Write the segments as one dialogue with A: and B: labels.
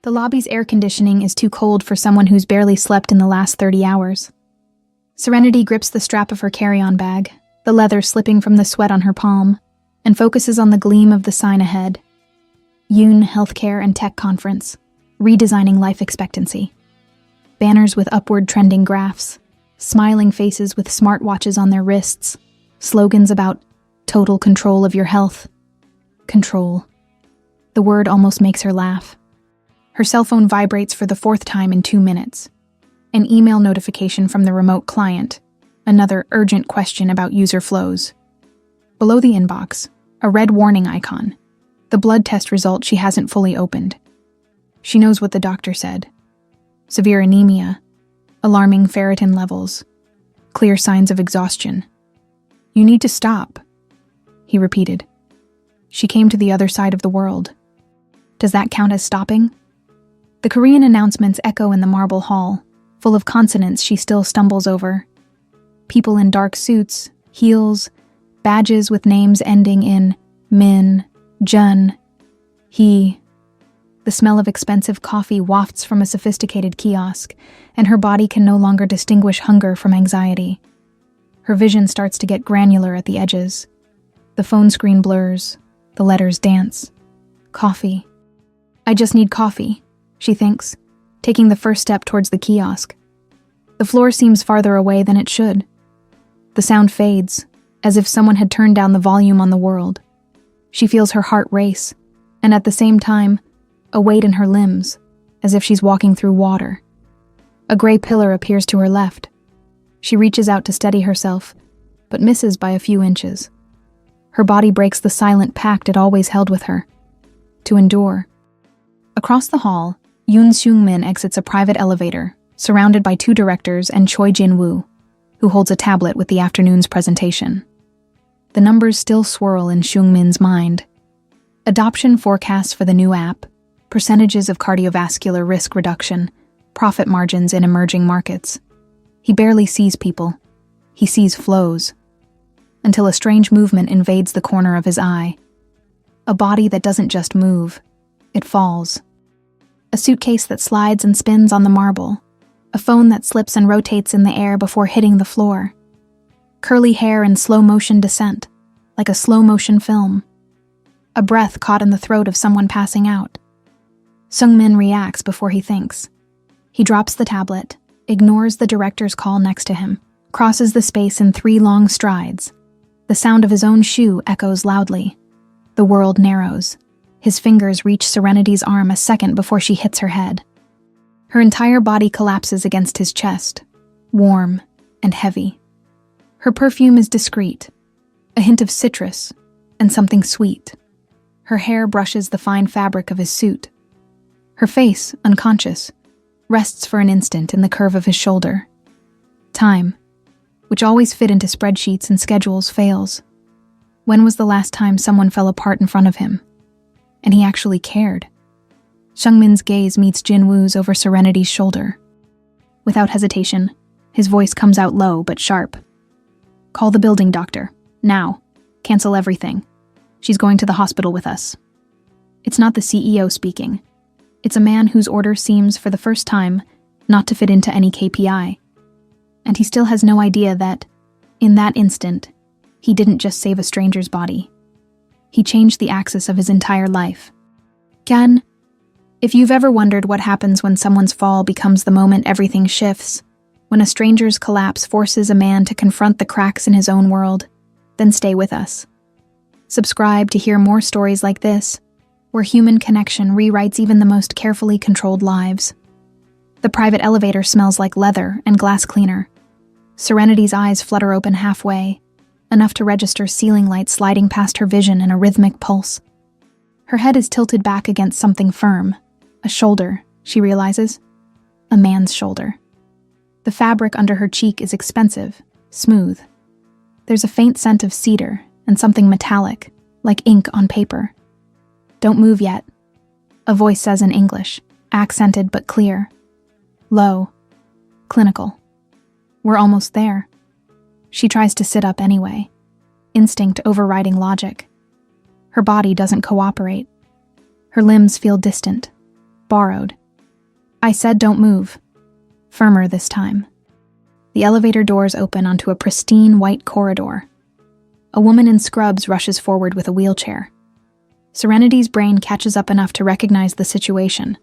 A: The lobby's air conditioning is too cold for someone who's barely slept in the last 30 hours. Serenity grips the strap of her carry-on bag, the leather slipping from the sweat on her palm, and focuses on the gleam of the sign ahead. Yoon Healthcare and Tech Conference, redesigning life expectancy. Banners with upward trending graphs, smiling faces with smartwatches on their wrists, slogans about total control of your health. Control. The word almost makes her laugh. Her cell phone vibrates for the 4th time in 2 minutes. An email notification from the remote client, another urgent question about user flows. Below the inbox, a red warning icon, the blood test result she hasn't fully opened. She knows what the doctor said. Severe anemia, alarming ferritin levels, clear signs of exhaustion. You need to stop, he repeated. She came to the other side of the world. Does that count as stopping? The Korean announcements echo in the marble hall, full of consonants she still stumbles over. People in dark suits, heels, badges with names ending in Min, Jun, He. The smell of expensive coffee wafts from a sophisticated kiosk, and her body can no longer distinguish hunger from anxiety. Her vision starts to get granular at the edges. The phone screen blurs, the letters dance. Coffee. I just need coffee, she thinks, taking the first step towards the kiosk. The floor seems farther away than it should. The sound fades, as if someone had turned down the volume on the world. She feels her heart race, and at the same time, a weight in her limbs, as if she's walking through water. A gray pillar appears to her left. She reaches out to steady herself, but misses by a few inches. Her body breaks the silent pact it always held with her, to endure. Across the hall, Yoon Seung-min exits a private elevator, surrounded by 2 directors and Choi Jin-woo, who holds a tablet with the afternoon's presentation. The numbers still swirl in Seung-min's mind. Adoption forecasts for the new app, percentages of cardiovascular risk reduction, profit margins in emerging markets. He barely sees people. He sees flows. Until a strange movement invades the corner of his eye. A body that doesn't just move, it falls. A suitcase that slides and spins on the marble. A phone that slips and rotates in the air before hitting the floor. Curly hair in slow-motion descent, like a slow-motion film. A breath caught in the throat of someone passing out. Seung-min reacts before he thinks. He drops the tablet, ignores the director's call next to him, crosses the space in 3 long strides. The sound of his own shoe echoes loudly. The world narrows. His fingers reach Serenity's arm a second before she hits her head. Her entire body collapses against his chest, warm and heavy. Her perfume is discreet, a hint of citrus and something sweet. Her hair brushes the fine fabric of his suit. Her face, unconscious, rests for an instant in the curve of his shoulder. Time, which always fit into spreadsheets and schedules, fails. When was the last time someone fell apart in front of him? And he actually cared. Seung-min's gaze meets Jin-woo's over Serenity's shoulder. Without hesitation, his voice comes out low but sharp. Call the building doctor. Now. Cancel everything. She's going to the hospital with us. It's not the CEO speaking. It's a man whose order seems, for the first time, not to fit into any KPI. And he still has no idea that, in that instant, he didn't just save a stranger's body. He changed the axis of his entire life. Can, if you've ever wondered what happens when someone's fall becomes the moment everything shifts, when a stranger's collapse forces a man to confront the cracks in his own world, then stay with us. Subscribe to hear more stories like this, where human connection rewrites even the most carefully controlled lives. The private elevator smells like leather and glass cleaner. Serenity's eyes flutter open halfway, enough to register ceiling lights sliding past her vision in a rhythmic pulse. Her head is tilted back against something firm, a shoulder, she realizes. A man's shoulder. The fabric under her cheek is expensive, smooth. There's a faint scent of cedar and something metallic, like ink on paper. Don't move yet, a voice says in English, accented but clear. Low. Clinical. We're almost there. She tries to sit up anyway, instinct overriding logic. Her body doesn't cooperate. Her limbs feel distant, Borrowed. I said don't move. Firmer this time. The elevator doors open onto a pristine white corridor. A woman in scrubs rushes forward with a wheelchair. Serenity's brain catches up enough to recognize the situation.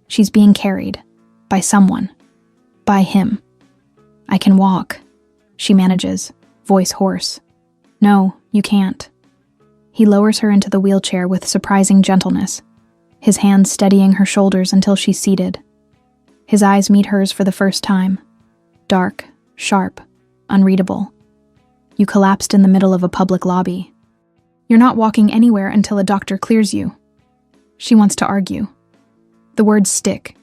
A: She's being carried. By someone. By him. I can walk. She manages, voice hoarse. No, you can't. He lowers her into the wheelchair with surprising gentleness, his hands steadying her shoulders until she's seated. His eyes meet hers for the first time. Dark, sharp, unreadable. You collapsed in the middle of a public lobby. You're not walking anywhere until a doctor clears you. She wants to argue. The words stick.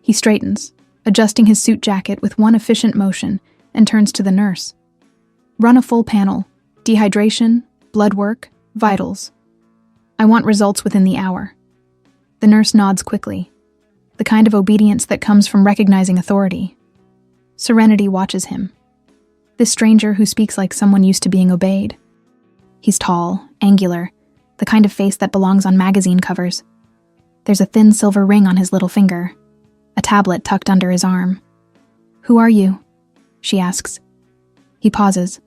A: He straightens, adjusting his suit jacket with one efficient motion, and turns to the nurse. Run a full panel. Dehydration, blood work, vitals. I want results within the hour. The nurse nods quickly, the kind of obedience that comes from recognizing authority. Serenity watches him. This stranger who speaks like someone used to being obeyed. He's tall, angular, the kind of face that belongs on magazine covers. There's a thin silver ring on his little finger, a tablet tucked under his arm. Who are you? She asks. He pauses.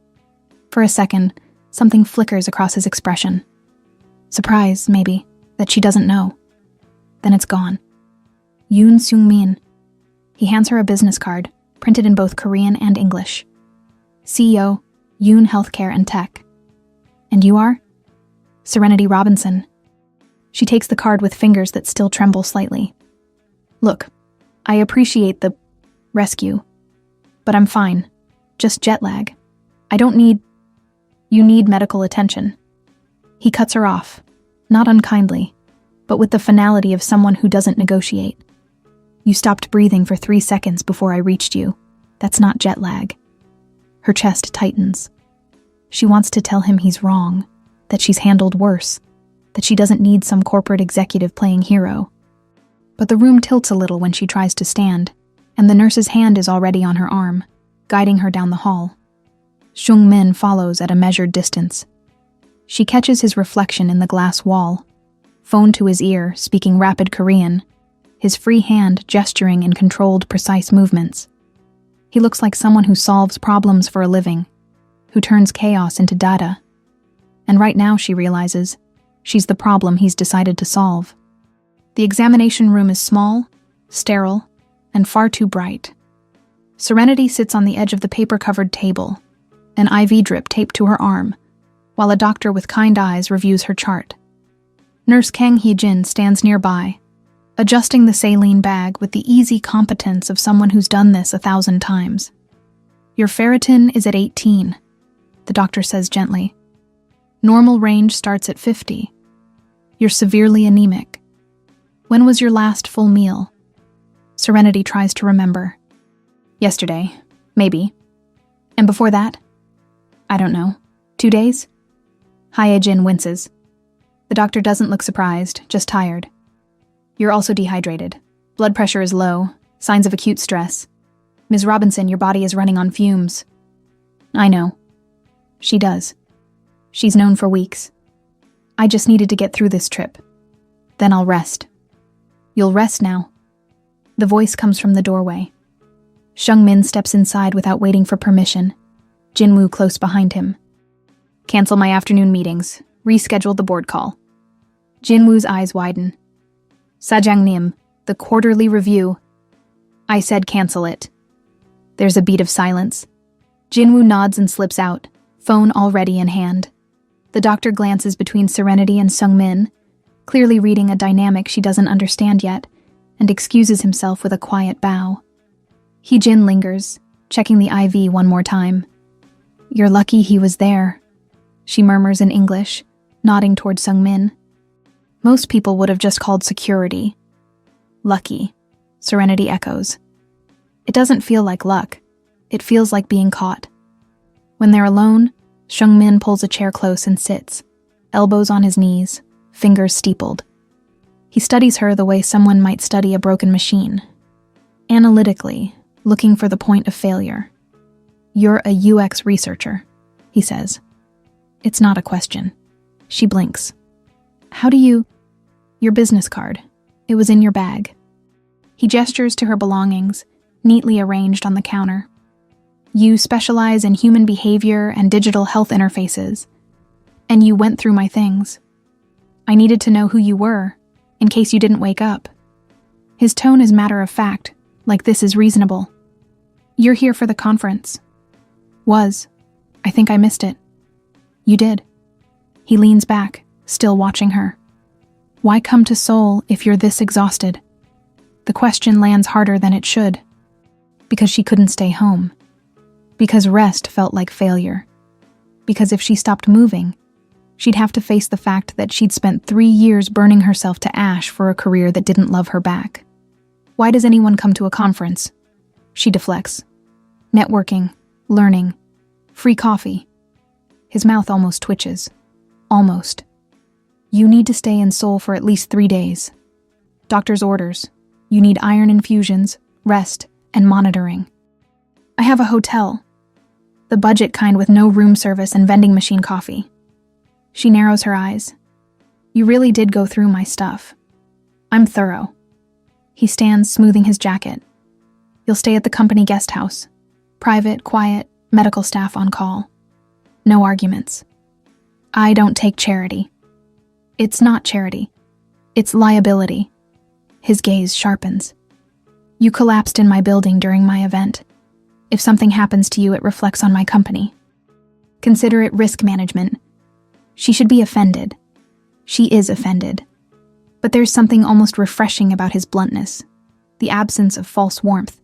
A: For a second, something flickers across his expression. Surprise, maybe, that she doesn't know. Then it's gone. Yoon Seung-min. He hands her a business card, printed in both Korean and English. CEO, Yoon Healthcare and Tech. And you are? Serenity Robinson. She takes the card with fingers that still tremble slightly. Look, I appreciate the rescue, but I'm fine. Just jet lag. I don't need... You need medical attention. He cuts her off, not unkindly, but with the finality of someone who doesn't negotiate. You stopped breathing for 3 seconds before I reached you. That's not jet lag. Her chest tightens. She wants to tell him he's wrong, that she's handled worse, that she doesn't need some corporate executive playing hero. But the room tilts a little when she tries to stand, and the nurse's hand is already on her arm, guiding her down the hall. Seung-min follows at a measured distance. She catches his reflection in the glass wall, phone to his ear, speaking rapid Korean, his free hand gesturing in controlled, precise movements. He looks like someone who solves problems for a living, who turns chaos into data. And right now, she realizes, she's the problem he's decided to solve. The examination room is small, sterile, and far too bright. Serenity sits on the edge of the paper-covered table, an IV drip taped to her arm, while a doctor with kind eyes reviews her chart. Nurse Kang Hee-jin stands nearby, adjusting the saline bag with the easy competence of someone who's done this 1,000 times. Your ferritin is at 18, the doctor says gently. Normal range starts at 50. You're severely anemic. When was your last full meal? Serenity tries to remember. Yesterday, maybe. And before that? I don't know. 2 days? Hye-jin winces. The doctor doesn't look surprised, just tired. You're also dehydrated. Blood pressure is low, signs of acute stress. Ms. Robinson, your body is running on fumes. I know. She does. She's known for weeks. I just needed to get through this trip. Then I'll rest. You'll rest now. The voice comes from the doorway. Seung-min steps inside without waiting for permission, Jin-woo close behind him. Cancel my afternoon meetings. Reschedule the board call. Jin-woo's eyes widen. Sajang-nim, the quarterly review. I said cancel it. There's a beat of silence. Jin-woo nods and slips out, phone already in hand. The doctor glances between Serenity and Seung-min, clearly reading a dynamic she doesn't understand yet, and excuses himself with a quiet bow. Hee-jin lingers, checking the IV one more time. You're lucky he was there, she murmurs in English, nodding toward Seung-min. Most people would have just called security. Lucky, Serenity echoes. It doesn't feel like luck. It feels like being caught. When they're alone, Seung-min pulls a chair close and sits, elbows on his knees, fingers steepled. He studies her the way someone might study a broken machine. Analytically, looking for the point of failure. You're a UX researcher, he says. It's not a question. She blinks. How do you... Your business card. It was in your bag. He gestures to her belongings, neatly arranged on the counter. You specialize in human behavior and digital health interfaces, and you went through my things. I needed to know who you were, in case you didn't wake up. His tone is matter of fact, like this is reasonable. You're here for the conference. Was. I think I missed it. You did. He leans back, still watching her. Why come to Seoul if you're this exhausted? The question lands harder than it should. Because she couldn't stay home. Because rest felt like failure. Because if she stopped moving, she'd have to face the fact that she'd spent 3 years burning herself to ash for a career that didn't love her back. Why does anyone come to a conference? She deflects. Networking, learning, free coffee. His mouth almost twitches. Almost. You need to stay in Seoul for at least 3 days. Doctor's orders. You need iron infusions, rest, and monitoring. I have a hotel. The budget kind with no room service and vending machine coffee. She narrows her eyes. You really did go through my stuff. I'm thorough. He stands, smoothing his jacket. You'll stay at the company guest house. Private, quiet, medical staff on call. No arguments. I don't take charity. It's not charity. It's liability. His gaze sharpens. You collapsed in my building during my event. If something happens to you, it reflects on my company. Consider it risk management. She should be offended. She is offended. But there's something almost refreshing about his bluntness, the absence of false warmth.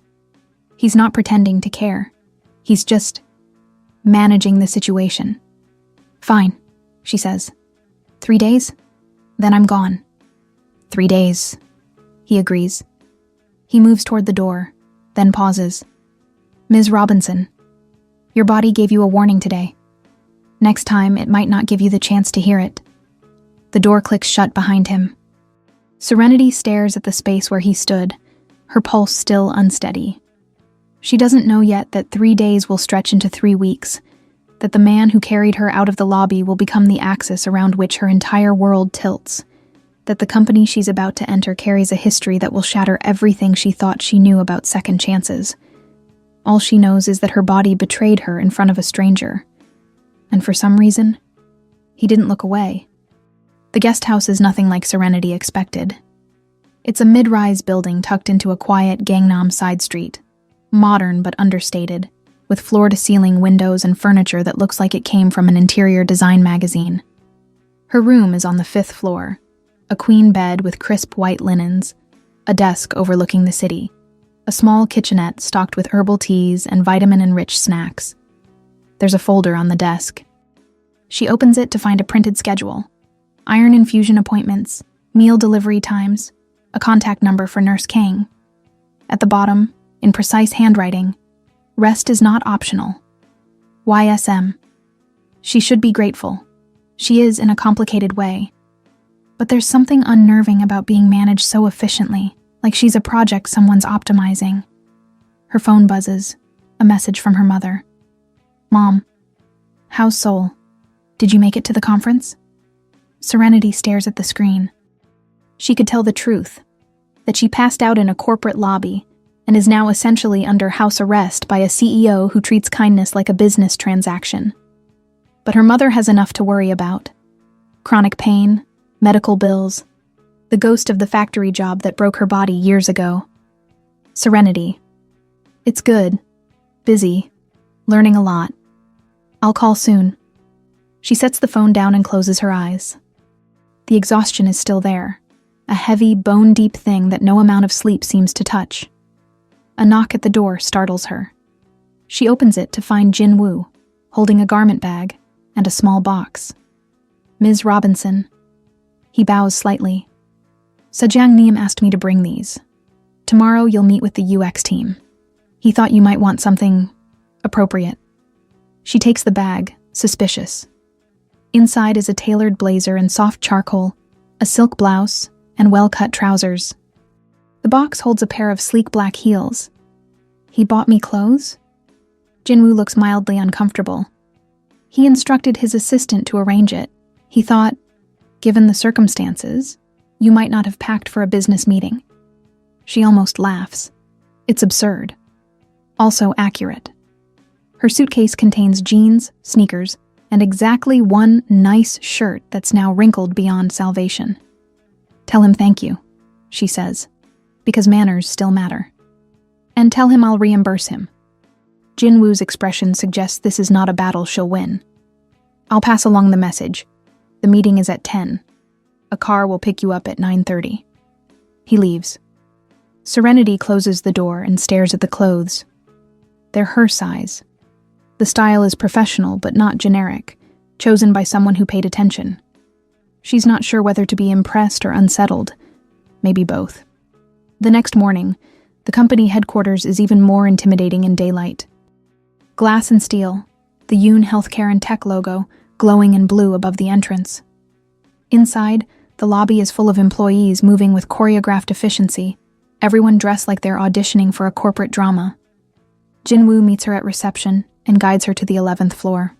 A: He's not pretending to care. He's just managing the situation. Fine, she says. 3 days? Then I'm gone. 3 days, he agrees. He moves toward the door, then pauses. Ms. Robinson, your body gave you a warning today. Next time, it might not give you the chance to hear it. The door clicks shut behind him. Serenity stares at the space where he stood, her pulse still unsteady. She doesn't know yet that 3 days will stretch into 3 weeks, that the man who carried her out of the lobby will become the axis around which her entire world tilts, that the company she's about to enter carries a history that will shatter everything she thought she knew about second chances. All she knows is that her body betrayed her in front of a stranger. And for some reason, he didn't look away. The guest house is nothing like Serenity expected. It's a mid-rise building tucked into a quiet Gangnam side street, modern but understated, with floor-to-ceiling windows and furniture that looks like it came from an interior design magazine. Her room is on the 5th floor, a queen bed with crisp white linens, a desk overlooking the city, a small kitchenette stocked with herbal teas and vitamin-enriched snacks. There's a folder on the desk. She opens it to find a printed schedule. Iron infusion appointments, meal delivery times, a contact number for Nurse Kang. At the bottom, in precise handwriting, rest is not optional. YSM. She should be grateful. She is in a complicated way. But there's something unnerving about being managed so efficiently, like she's a project someone's optimizing. Her phone buzzes, a message from her mother. Mom, how's Seoul? Did you make it to the conference? Serenity stares at the screen. She could tell the truth, that she passed out in a corporate lobby and is now essentially under house arrest by a CEO who treats kindness like a business transaction. But her mother has enough to worry about. Chronic pain, medical bills, the ghost of the factory job that broke her body years ago. Serenity. It's good. Busy. Learning a lot. I'll call soon. She sets the phone down and closes her eyes. The exhaustion is still there, a heavy, bone-deep thing that no amount of sleep seems to touch. A knock at the door startles her. She opens it to find Jin Woo, holding a garment bag and a small box. Ms. Robinson. He bows slightly. Sejang Neem asked me to bring these. Tomorrow you'll meet with the UX team. He thought you might want something appropriate. She takes the bag, suspicious. Inside is a tailored blazer in soft charcoal, a silk blouse, and well-cut trousers. The box holds a pair of sleek black heels. He bought me clothes? Jinwoo looks mildly uncomfortable. He instructed his assistant to arrange it. He thought, given the circumstances, you might not have packed for a business meeting. She almost laughs. It's absurd. Also accurate. Her suitcase contains jeans, sneakers, and exactly one nice shirt that's now wrinkled beyond salvation. Tell him thank you, she says, because manners still matter. And tell him I'll reimburse him. Jinwoo's expression suggests this is not a battle she'll win. I'll pass along the message. The meeting is at 10. A car will pick you up at 9:30. He leaves. Serenity closes the door and stares at the clothes. They're her size. The style is professional but not generic, chosen by someone who paid attention. She's not sure whether to be impressed or unsettled. Maybe both. The next morning, the company headquarters is even more intimidating in daylight. Glass and steel, the Yoon Healthcare and Tech logo glowing in blue above the entrance. Inside, the lobby is full of employees moving with choreographed efficiency, everyone dressed like they're auditioning for a corporate drama. Jinwoo meets her at reception and guides her to the 11th floor.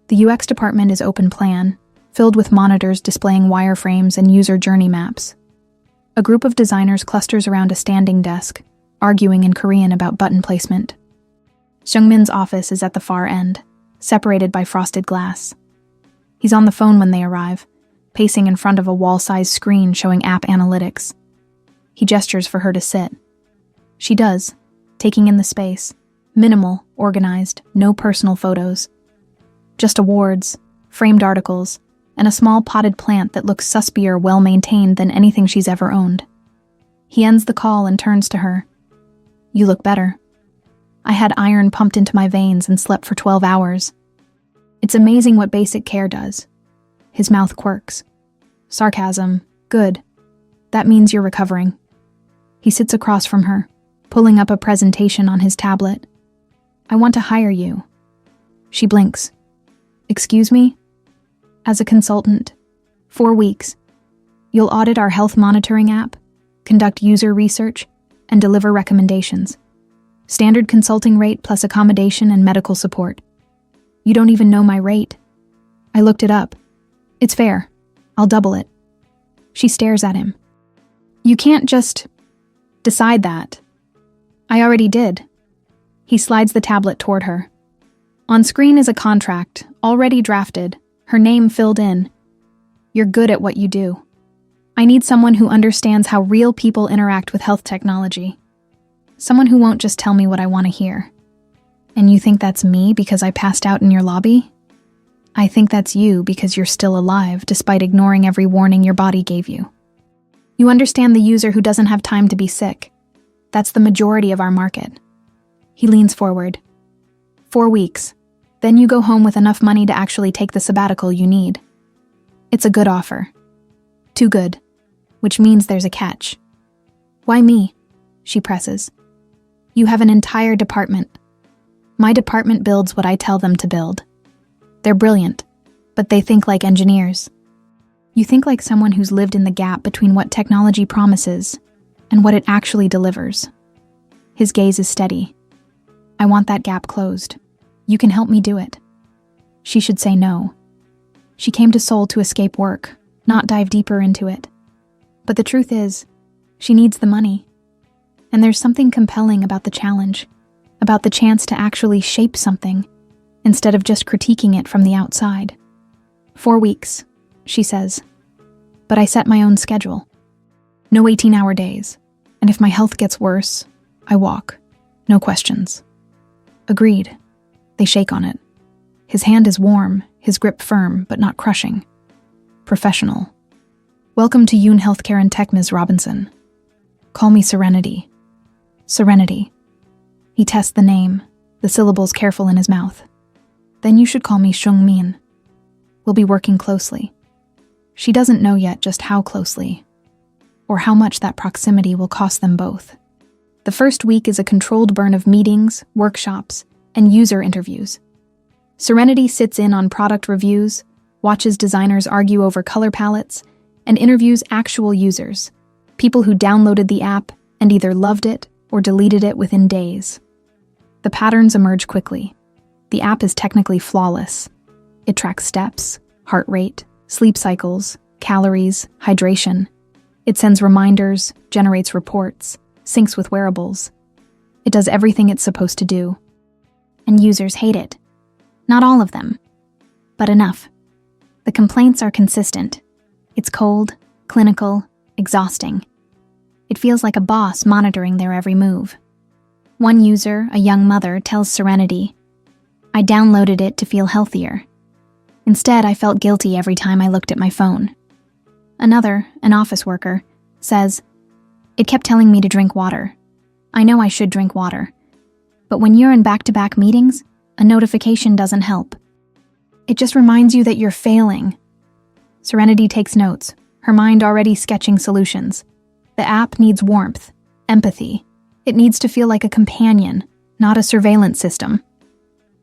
A: The UX department is open plan, filled with monitors displaying wireframes and user journey maps. A group of designers clusters around a standing desk, arguing in Korean about button placement. Seungmin's office is at the far end, separated by frosted glass. He's on the phone when they arrive, pacing in front of a wall-sized screen showing app analytics. He gestures for her to sit. She does, taking in the space. Minimal, organized, no personal photos. Just awards, framed articles, and a small potted plant that looks suspier well-maintained than anything she's ever owned. He ends the call and turns to her. You look better. I had iron pumped into my veins and slept for 12 hours. It's amazing what basic care does. His mouth quirks. Sarcasm. Good. That means you're recovering. He sits across from her, pulling up a presentation on his tablet. I want to hire you. She blinks. Excuse me? As a consultant. 4 weeks. You'll audit our health monitoring app, conduct user research, and deliver recommendations. Standard consulting rate plus accommodation and medical support. You don't even know my rate. I looked it up. It's fair. I'll double it. She stares at him. You can't just decide that. I already did. He slides the tablet toward her. On screen is a contract, already drafted, her name filled in. You're good at what you do. I need someone who understands how real people interact with health technology. Someone who won't just tell me what I want to hear. And you think that's me because I passed out in your lobby? I think that's you because you're still alive despite ignoring every warning your body gave you. You understand the user who doesn't have time to be sick. That's the majority of our market. He leans forward. 4 weeks. Then you go home with enough money to actually take the sabbatical you need. It's a good offer. Too good. Which means there's a catch. Why me? She presses. You have an entire department. My department builds what I tell them to build. They're brilliant, but they think like engineers. You think like someone who's lived in the gap between what technology promises and what it actually delivers. His gaze is steady. I want that gap closed. You can help me do it. She should say no. She came to Seoul to escape work, not dive deeper into it. But the truth is, she needs the money. And there's something compelling about the challenge, about the chance to actually shape something, instead of just critiquing it from the outside. 4 weeks, she says. But I set my own schedule. No 18-hour days. And if my health gets worse, I walk. No questions. Agreed. They shake on it. His hand is warm, his grip firm, but not crushing. Professional. Welcome to Yoon Healthcare and Tech, Ms. Robinson. Call me Serenity. Serenity. He tests the name, the syllables careful in his mouth. Then you should call me Seungmin. We'll be working closely. She doesn't know yet just how closely, or how much that proximity will cost them both. The first week is a controlled burn of meetings, workshops, and user interviews. Serenity sits in on product reviews, watches designers argue over color palettes, and interviews actual users, people who downloaded the app and either loved it or deleted it within days. The patterns emerge quickly. The app is technically flawless. It tracks steps, heart rate, sleep cycles, calories, hydration. It sends reminders, generates reports. syncs with wearables. It does everything it's supposed to do. And users hate it. Not all of them, but enough. The complaints are consistent. It's cold, clinical, exhausting. It feels like a boss monitoring their every move. One user, a young mother, tells Serenity, "I downloaded it to feel healthier. Instead, I felt guilty every time I looked at my phone." Another, an office worker, says, "It kept telling me to drink water. I know I should drink water. But when you're in back-to-back meetings, a notification doesn't help. It just reminds you that you're failing." Serenity takes notes, her mind already sketching solutions. The app needs warmth, empathy. It needs to feel like a companion, not a surveillance system.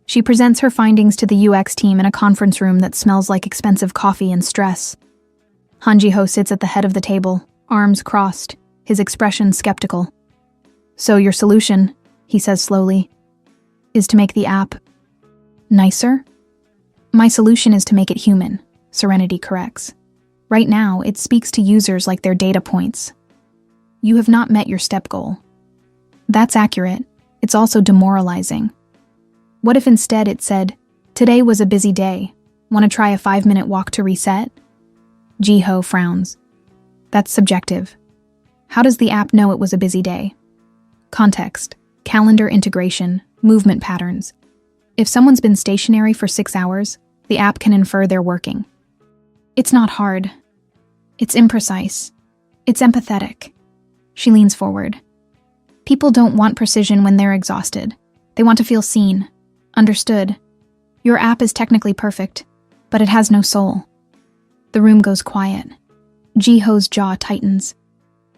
A: She presents her findings to the UX team in a conference room that smells like expensive coffee and stress. Han Ji-ho sits at the head of the table, arms crossed, his expression skeptical. "So your solution," he says slowly, "is to make the app nicer?" "My solution is to make it human," Serenity corrects. "Right now, it speaks to users like their data points. You have not met your step goal." That's accurate. It's also demoralizing. What if instead it said, "Today was a busy day. Want to try a 5-minute walk to reset?" Ji-ho frowns. That's subjective. How does the app know it was a busy day? Context, calendar integration, movement patterns. If someone's been stationary for 6 hours, the app can infer they're working. It's not hard. It's imprecise. It's empathetic. She leans forward. People don't want precision when they're exhausted. They want to feel seen, understood. Your app is technically perfect, but it has no soul. The room goes quiet. Ji-ho's jaw tightens.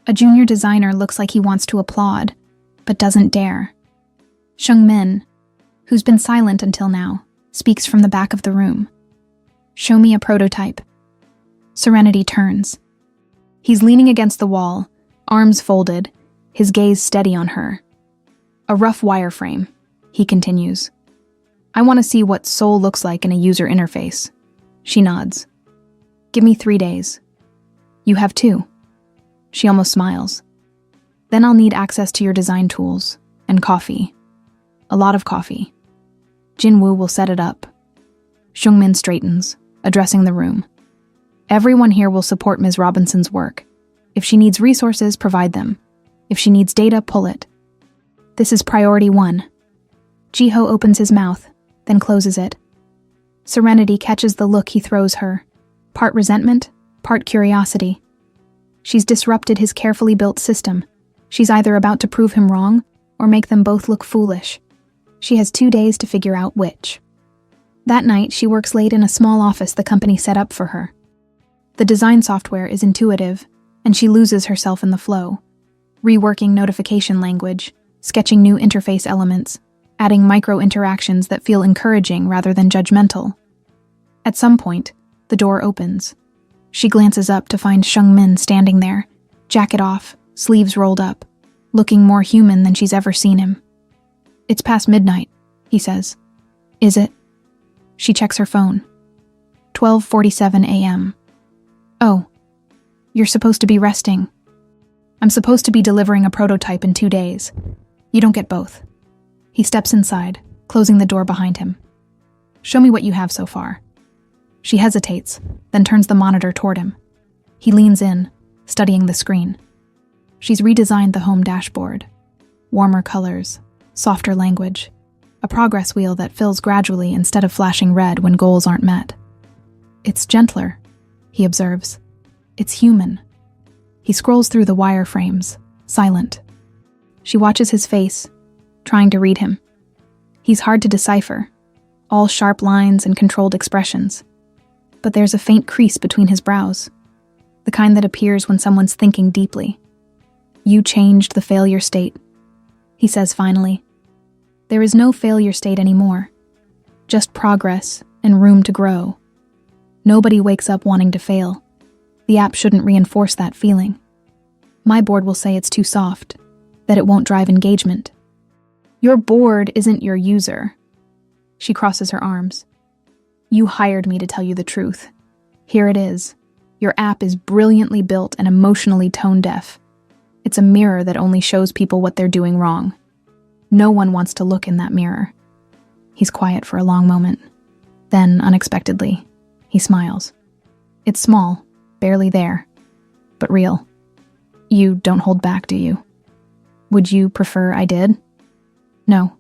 A: A junior designer looks like he wants to applaud, but doesn't dare. Shung-min, who's been silent until now, speaks from the back of the room. "Show me a prototype." Serenity turns. He's leaning against the wall, arms folded, his gaze steady on her. "A rough wireframe," he continues. "I want to see what soul looks like in a user interface." She nods. "Give me 3 days." "You have 2. She almost smiles. "Then I'll need access to your design tools, and coffee. A lot of coffee. Jin-woo will set it up." Shung-min straightens, addressing the room. "Everyone here will support Ms. Robinson's work. If she needs resources, provide them. If she needs data, pull it. This is priority 1. Ji-ho opens his mouth, then closes it. Serenity catches the look he throws her, part resentment, part curiosity. She's disrupted his carefully built system. She's either about to prove him wrong or make them both look foolish. She has 2 days to figure out which. That night, she works late in a small office the company set up for her. The design software is intuitive, and she loses herself in the flow, reworking notification language, sketching new interface elements, adding micro-interactions that feel encouraging rather than judgmental. At some point, the door opens. She glances up to find Shung-min standing there, jacket off, sleeves rolled up, looking more human than she's ever seen him. "It's past midnight," he says. "Is it?" She checks her phone. 12:47 a.m. "Oh, you're supposed to be resting." "I'm supposed to be delivering a prototype in 2 days. You don't get both." He steps inside, closing the door behind him. "Show me what you have so far." She hesitates, then turns the monitor toward him. He leans in, studying the screen. She's redesigned the home dashboard. Warmer colors, softer language, a progress wheel that fills gradually instead of flashing red when goals aren't met. "It's gentler," he observes. "It's human." He scrolls through the wireframes, silent. She watches his face, trying to read him. He's hard to decipher, all sharp lines and controlled expressions. But there's a faint crease between his brows, the kind that appears when someone's thinking deeply. "You changed the failure state," he says finally. "There is no failure state anymore, just progress and room to grow. Nobody wakes up wanting to fail. The app shouldn't reinforce that feeling. My board will say it's too soft, that it won't drive engagement." "Your board isn't your user." She crosses her arms. "You hired me to tell you the truth. Here it is. Your app is brilliantly built and emotionally tone-deaf. It's a mirror that only shows people what they're doing wrong. No one wants to look in that mirror. He's quiet for a long moment. Then, unexpectedly, he smiles. It's small, barely there, but real. You don't hold back, do you? Would you prefer I did? No.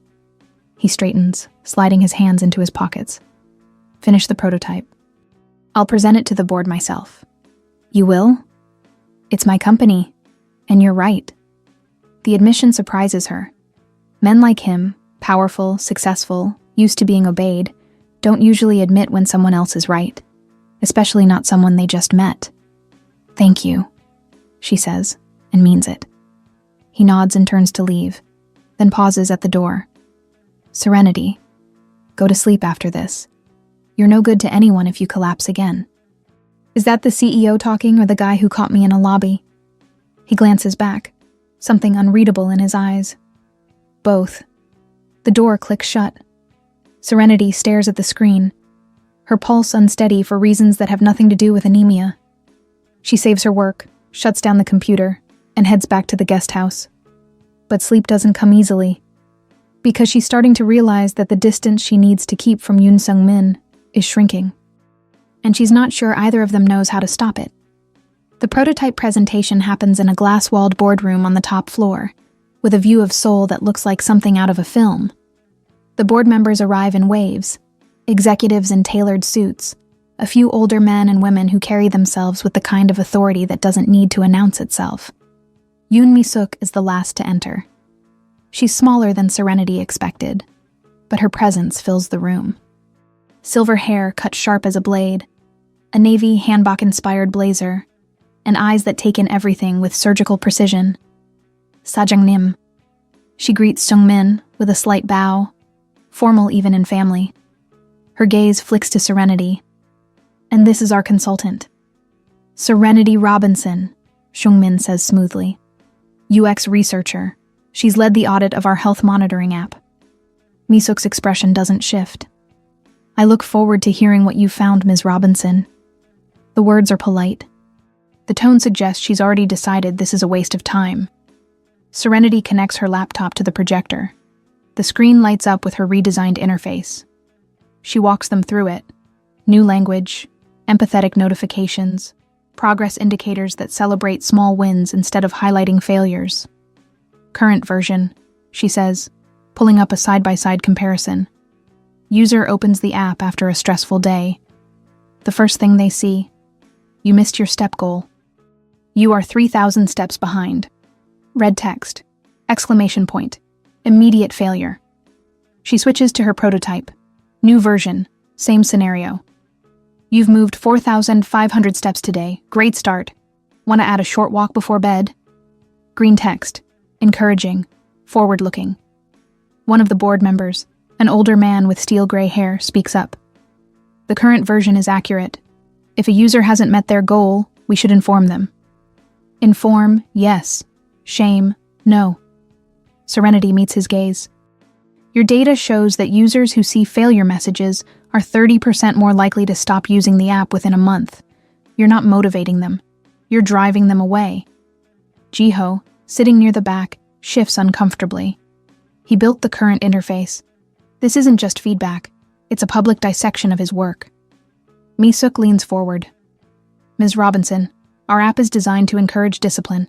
A: He straightens, sliding his hands into his pockets. Finish the prototype. I'll present it to the board myself. You will? It's my company, and you're right. The admission surprises her. Men like him, powerful, successful, used to being obeyed, don't usually admit when someone else is right, especially not someone they just met. Thank you, she says, and means it. He nods and turns to leave, then pauses at the door. Serenity. Go to sleep after this. You're no good to anyone if you collapse again. Is that the CEO talking or the guy who caught me in a lobby? He glances back, something unreadable in his eyes. Both. The door clicks shut. Serenity stares at the screen, her pulse unsteady for reasons that have nothing to do with anemia. She saves her work, shuts down the computer, and heads back to the guest house. But sleep doesn't come easily, because she's starting to realize that the distance she needs to keep from Yoon Sung-min is shrinking. And she's not sure either of them knows how to stop it. The prototype presentation happens in a glass-walled boardroom on the top floor, with a view of Seoul that looks like something out of a film. The board members arrive in waves, executives in tailored suits, a few older men and women who carry themselves with the kind of authority that doesn't need to announce itself. Yoon Mi-suk is the last to enter. She's smaller than Serenity expected, but her presence fills the room. Silver hair cut sharp as a blade, a navy hanbok-inspired blazer, and eyes that take in everything with surgical precision. Sajangnim. She greets Sung-min with a slight bow, formal even in family. Her gaze flicks to Serenity. And this is our consultant. Serenity Robinson, Sung-min says smoothly. UX researcher. She's led the audit of our health monitoring app. Mi-suk's expression doesn't shift. I look forward to hearing what you found, Ms. Robinson. The words are polite. The tone suggests she's already decided this is a waste of time. Serenity connects her laptop to the projector. The screen lights up with her redesigned interface. She walks them through it. New language, empathetic notifications, progress indicators that celebrate small wins instead of highlighting failures. Current version, she says, pulling up a side-by-side comparison. User opens the app after a stressful day. The first thing they see, you missed your step goal. You are 3,000 steps behind. Red text, exclamation point, immediate failure. She switches to her prototype. New version, same scenario. You've moved 4,500 steps today. Great start. Want to add a short walk before bed? Green text, encouraging, forward-looking. One of the board members, an older man with steel gray hair, speaks up. The current version is accurate. If a user hasn't met their goal, we should inform them. Inform, yes. Shame, no. Serenity meets his gaze. Your data shows that users who see failure messages are 30% more likely to stop using the app within a month. You're not motivating them. You're driving them away. Jiho, sitting near the back, shifts uncomfortably. He built the current interface. This isn't just feedback. It's a public dissection of his work. Mi-suk leans forward. Ms. Robinson, our app is designed to encourage discipline.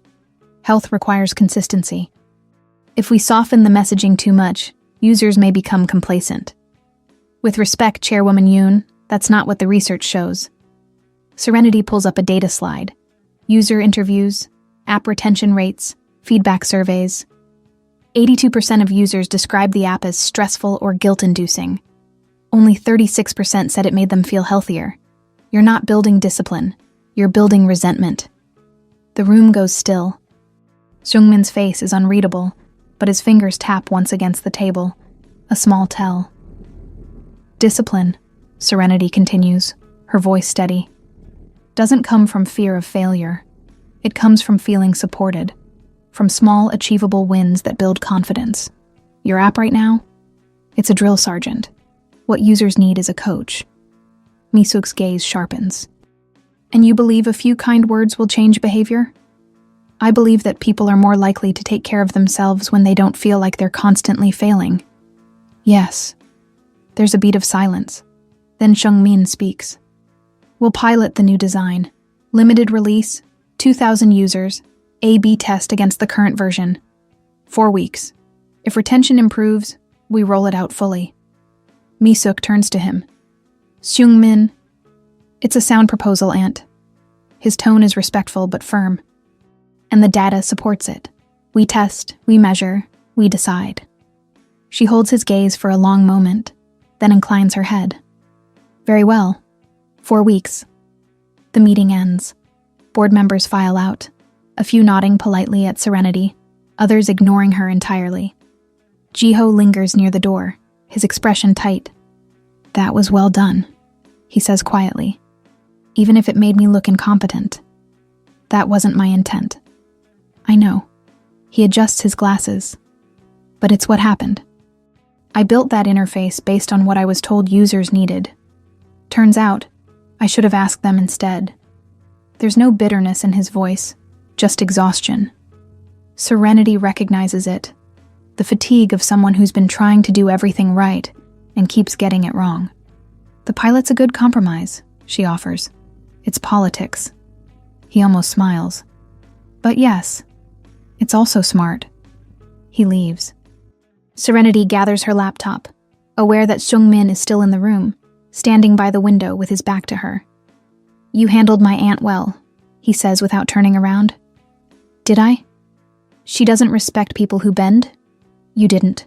A: Health requires consistency. If we soften the messaging too much, users may become complacent. With respect, Chairwoman Yoon, that's not what the research shows. Serenity pulls up a data slide. User interviews, app retention rates, feedback surveys. 82% of users described the app as stressful or guilt-inducing. Only 36% said it made them feel healthier. You're not building discipline. You're building resentment. The room goes still. Sung-min's face is unreadable, but his fingers tap once against the table, a small tell. Discipline, Serenity continues, her voice steady, doesn't come from fear of failure. It comes from feeling supported, from small, achievable wins that build confidence. Your app right now? It's a drill sergeant. What users need is a coach. Mi-suk's gaze sharpens. And you believe a few kind words will change behavior? I believe that people are more likely to take care of themselves when they don't feel like they're constantly failing. Yes. There's a beat of silence. Then Seung-min speaks. We'll pilot the new design. Limited release, 2,000 users, A/B test against the current version. 4 weeks. If retention improves, we roll it out fully. Mi-suk turns to him. Seung-min. It's a sound proposal, Aunt. His tone is respectful but firm. And the data supports it. We test, we measure, we decide. She holds his gaze for a long moment, then inclines her head. Very well. 4 weeks. The meeting ends. Board members file out, a few nodding politely at Serenity, others ignoring her entirely. Jiho lingers near the door, his expression tight. That was well done, he says quietly, even if it made me look incompetent. That wasn't my intent. I know. He adjusts his glasses. But it's what happened. I built that interface based on what I was told users needed. Turns out, I should have asked them instead. There's no bitterness in his voice, just exhaustion. Serenity recognizes it, the fatigue of someone who's been trying to do everything right and keeps getting it wrong. The pilot's a good compromise, she offers. It's politics. He almost smiles. But yes, it's also smart. He leaves. Serenity gathers her laptop, aware that Seung-min is still in the room, standing by the window with his back to her. You handled my aunt well, he says without turning around. Did I? She doesn't respect people who bend. You didn't.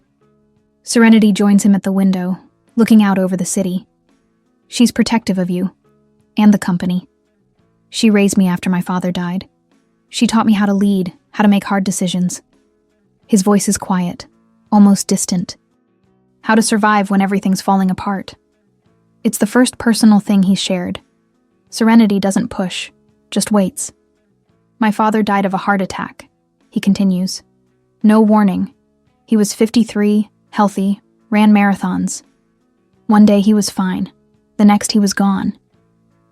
A: Serenity joins him at the window, looking out over the city. She's protective of you, and the company. She raised me after my father died. She taught me how to lead, how to make hard decisions. His voice is quiet, almost distant. How to survive when everything's falling apart. It's the first personal thing he's shared. Serenity doesn't push, just waits. My father died of a heart attack, he continues. No warning. He was 53, healthy, ran marathons. One day he was fine. The next he was gone.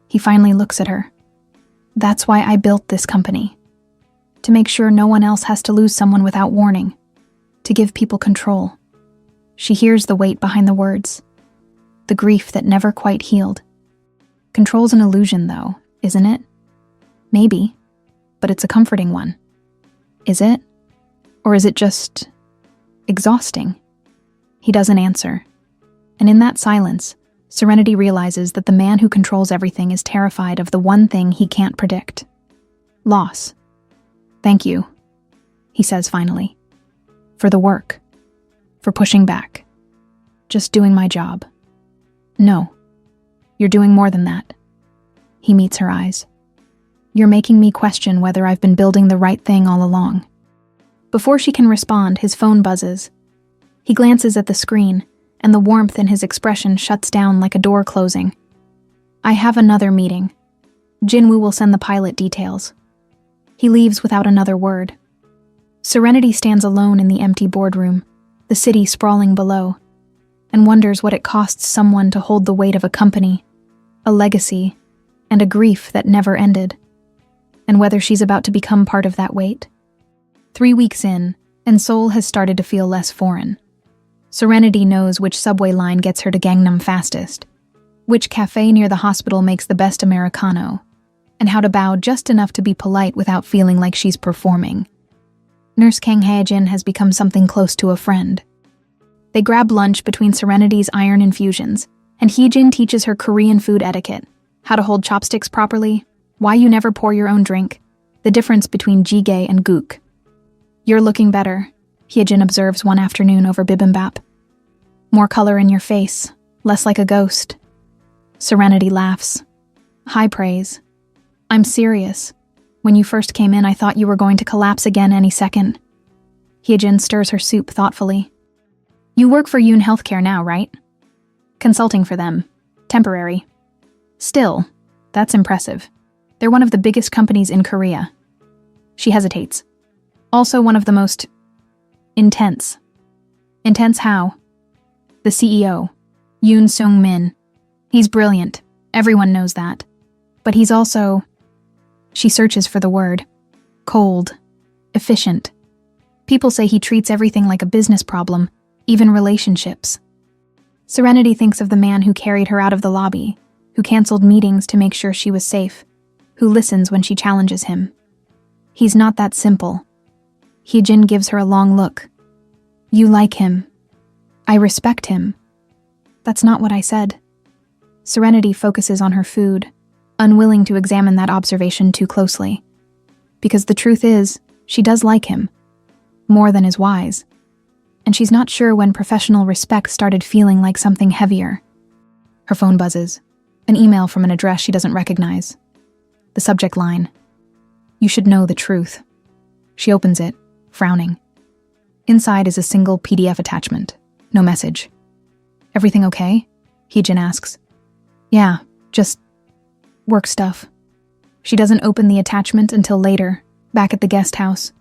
A: He finally looks at her. That's why I built this company. To make sure no one else has to lose someone without warning. To give people control. She hears the weight behind the words. The grief that never quite healed. Control's an illusion, though, isn't it? Maybe, but it's a comforting one. Is it? Or is it just exhausting? He doesn't answer. And in that silence, Serenity realizes that the man who controls everything is terrified of the one thing he can't predict. Loss. Thank you, he says finally. For the work. For pushing back. Just doing my job. No. You're doing more than that. He meets her eyes. You're making me question whether I've been building the right thing all along. Before she can respond, his phone buzzes. He glances at the screen, and the warmth in his expression shuts down like a door closing. I have another meeting. Jinwoo will send the pilot details. He leaves without another word. Serenity stands alone in the empty boardroom, the city sprawling below, and wonders what it costs someone to hold the weight of a company, a legacy, and a grief that never ended, and whether she's about to become part of that weight. 3 weeks in, and Seoul has started to feel less foreign. Serenity knows which subway line gets her to Gangnam fastest, which cafe near the hospital makes the best Americano, and how to bow just enough to be polite without feeling like she's performing. Nurse Kang Hae-jin has become something close to a friend. They grab lunch between Serenity's iron infusions, and Hee-jin teaches her Korean food etiquette, how to hold chopsticks properly, why you never pour your own drink, the difference between jjigae and guk. You're looking better, Hee-jin observes one afternoon over bibimbap. More color in your face, less like a ghost. Serenity laughs. High praise. I'm serious. When you first came in, I thought you were going to collapse again any second. Hee-jin stirs her soup thoughtfully. You work for Yoon Healthcare now, right? Consulting for them. Temporary. Still, that's impressive. They're one of the biggest companies in Korea. She hesitates. Also one of the most intense. Intense how? The CEO, Yoon Seung-min. He's brilliant. Everyone knows that. But he's also... She searches for the word. Cold, efficient. People say he treats everything like a business problem, even relationships. Serenity thinks of the man who carried her out of the lobby, who canceled meetings to make sure she was safe, who listens when she challenges him. He's not that simple. Hyejin gives her a long look. You like him. I respect him. That's not what I said. Serenity focuses on her food, unwilling to examine that observation too closely. Because the truth is, she does like him, more than is wise. And she's not sure when professional respect started feeling like something heavier. Her phone buzzes, an email from an address she doesn't recognize. The subject line, "You should know the truth." She opens it, frowning. Inside is a single PDF attachment, no message. Everything okay? Hyejin asks. Yeah, just work stuff. She doesn't open the attachment until later, back at the guest house.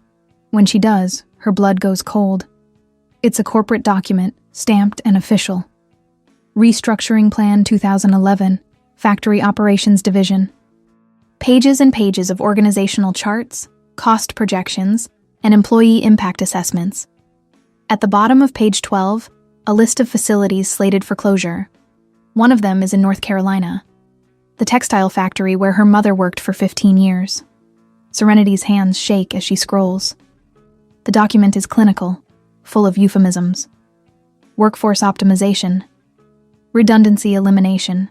A: When she does, her blood goes cold. It's a corporate document, stamped and official. Restructuring Plan 2011, Factory Operations Division. Pages and pages of organizational charts, cost projections, and employee impact assessments. At the bottom of page 12, a list of facilities slated for closure. One of them is in North Carolina, the textile factory where her mother worked for 15 years. Serenity's hands shake as she scrolls. The document is clinical, full of euphemisms. Workforce optimization, redundancy elimination,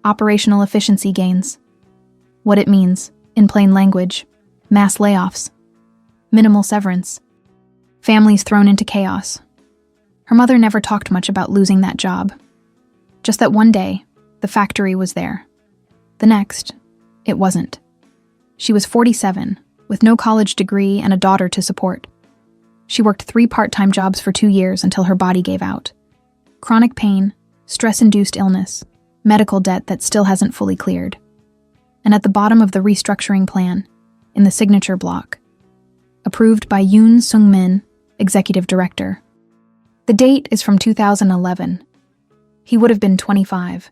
A: operational efficiency gains. What it means, in plain language, mass layoffs, minimal severance, families thrown into chaos. Her mother never talked much about losing that job. Just that one day, the factory was there. The next, it wasn't. She was 47, with no college degree and a daughter to support. She worked 3 part-time jobs for 2 years until her body gave out. Chronic pain, stress-induced illness, medical debt that still hasn't fully cleared. And at the bottom of the restructuring plan, in the signature block, approved by Yoon Sung-min, executive director. The date is from 2011. He would have been 25.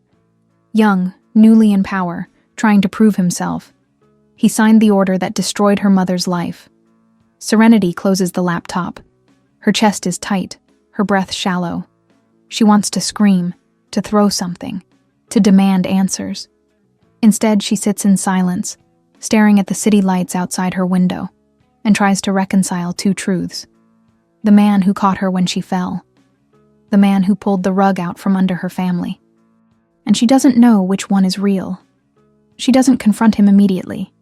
A: Young, newly in power, trying to prove himself. He signed the order that destroyed her mother's life. Serenity closes the laptop. Her chest is tight, her breath shallow. She wants to scream, to throw something, to demand answers. Instead, she sits in silence, staring at the city lights outside her window, and tries to reconcile 2 truths. The man who caught her when she fell. The man who pulled the rug out from under her family. And she doesn't know which one is real. She doesn't confront him immediately.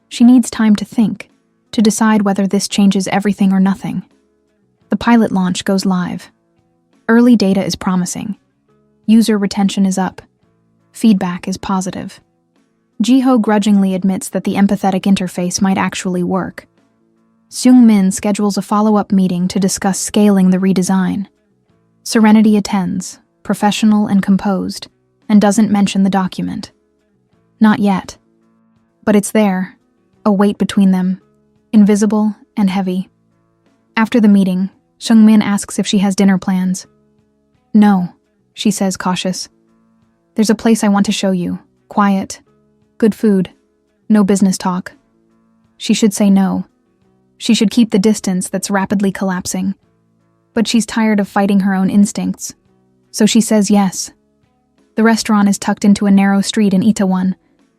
A: She needs time to think, to decide whether this changes everything or nothing. The pilot launch goes live. Early data is promising. User retention is up. Feedback is positive. Jiho grudgingly admits that the empathetic interface might actually work. Seung-min schedules a follow-up meeting to discuss scaling the redesign. Serenity attends, professional and composed, and doesn't mention the document. Not yet. But it's there, a weight between them, invisible and heavy. After the meeting, Seung-min asks if she has dinner plans. No, she says, cautious. There's a place I want to show you, quiet, good food, no business talk. She should say no. She should keep the distance that's rapidly collapsing. But she's tired of fighting her own instincts, so she says yes. The restaurant is tucked into a narrow street in Itaewon,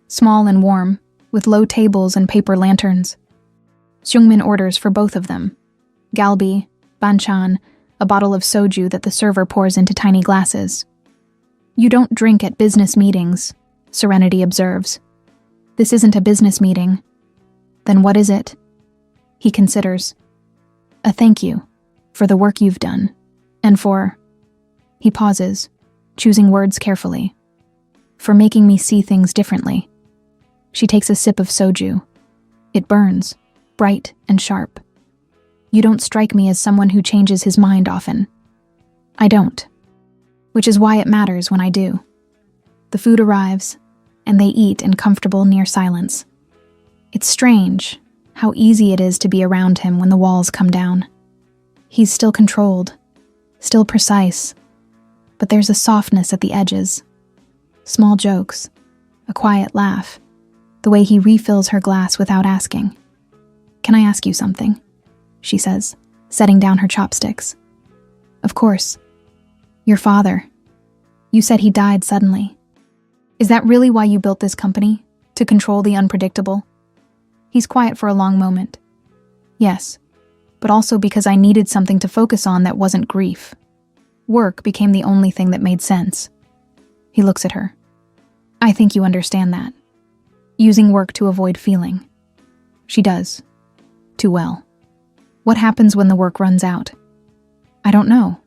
A: small and warm, with low tables and paper lanterns. Seung-min orders for both of them. Galbi, banchan, a bottle of soju that the server pours into tiny glasses. You don't drink at business meetings, Serenity observes. This isn't a business meeting. Then what is it? He considers. A thank you for the work you've done, and for... He pauses, choosing words carefully. For making me see things differently. She takes a sip of soju. It burns, bright and sharp. You don't strike me as someone who changes his mind often. I don't. Which is why it matters when I do. The food arrives, and they eat in comfortable near silence. It's strange how easy it is to be around him when the walls come down. He's still controlled, still precise, but there's a softness at the edges. Small jokes, a quiet laugh, the way he refills her glass without asking. Can I ask you something? She says, setting down her chopsticks. Of course. Your father. You said he died suddenly. Is that really why you built this company? To control the unpredictable? He's quiet for a long moment. Yes, but also because I needed something to focus on that wasn't grief. Work became the only thing that made sense. He looks at her. I think you understand that. Using work to avoid feeling. She does. Too well. What happens when the work runs out? I don't know.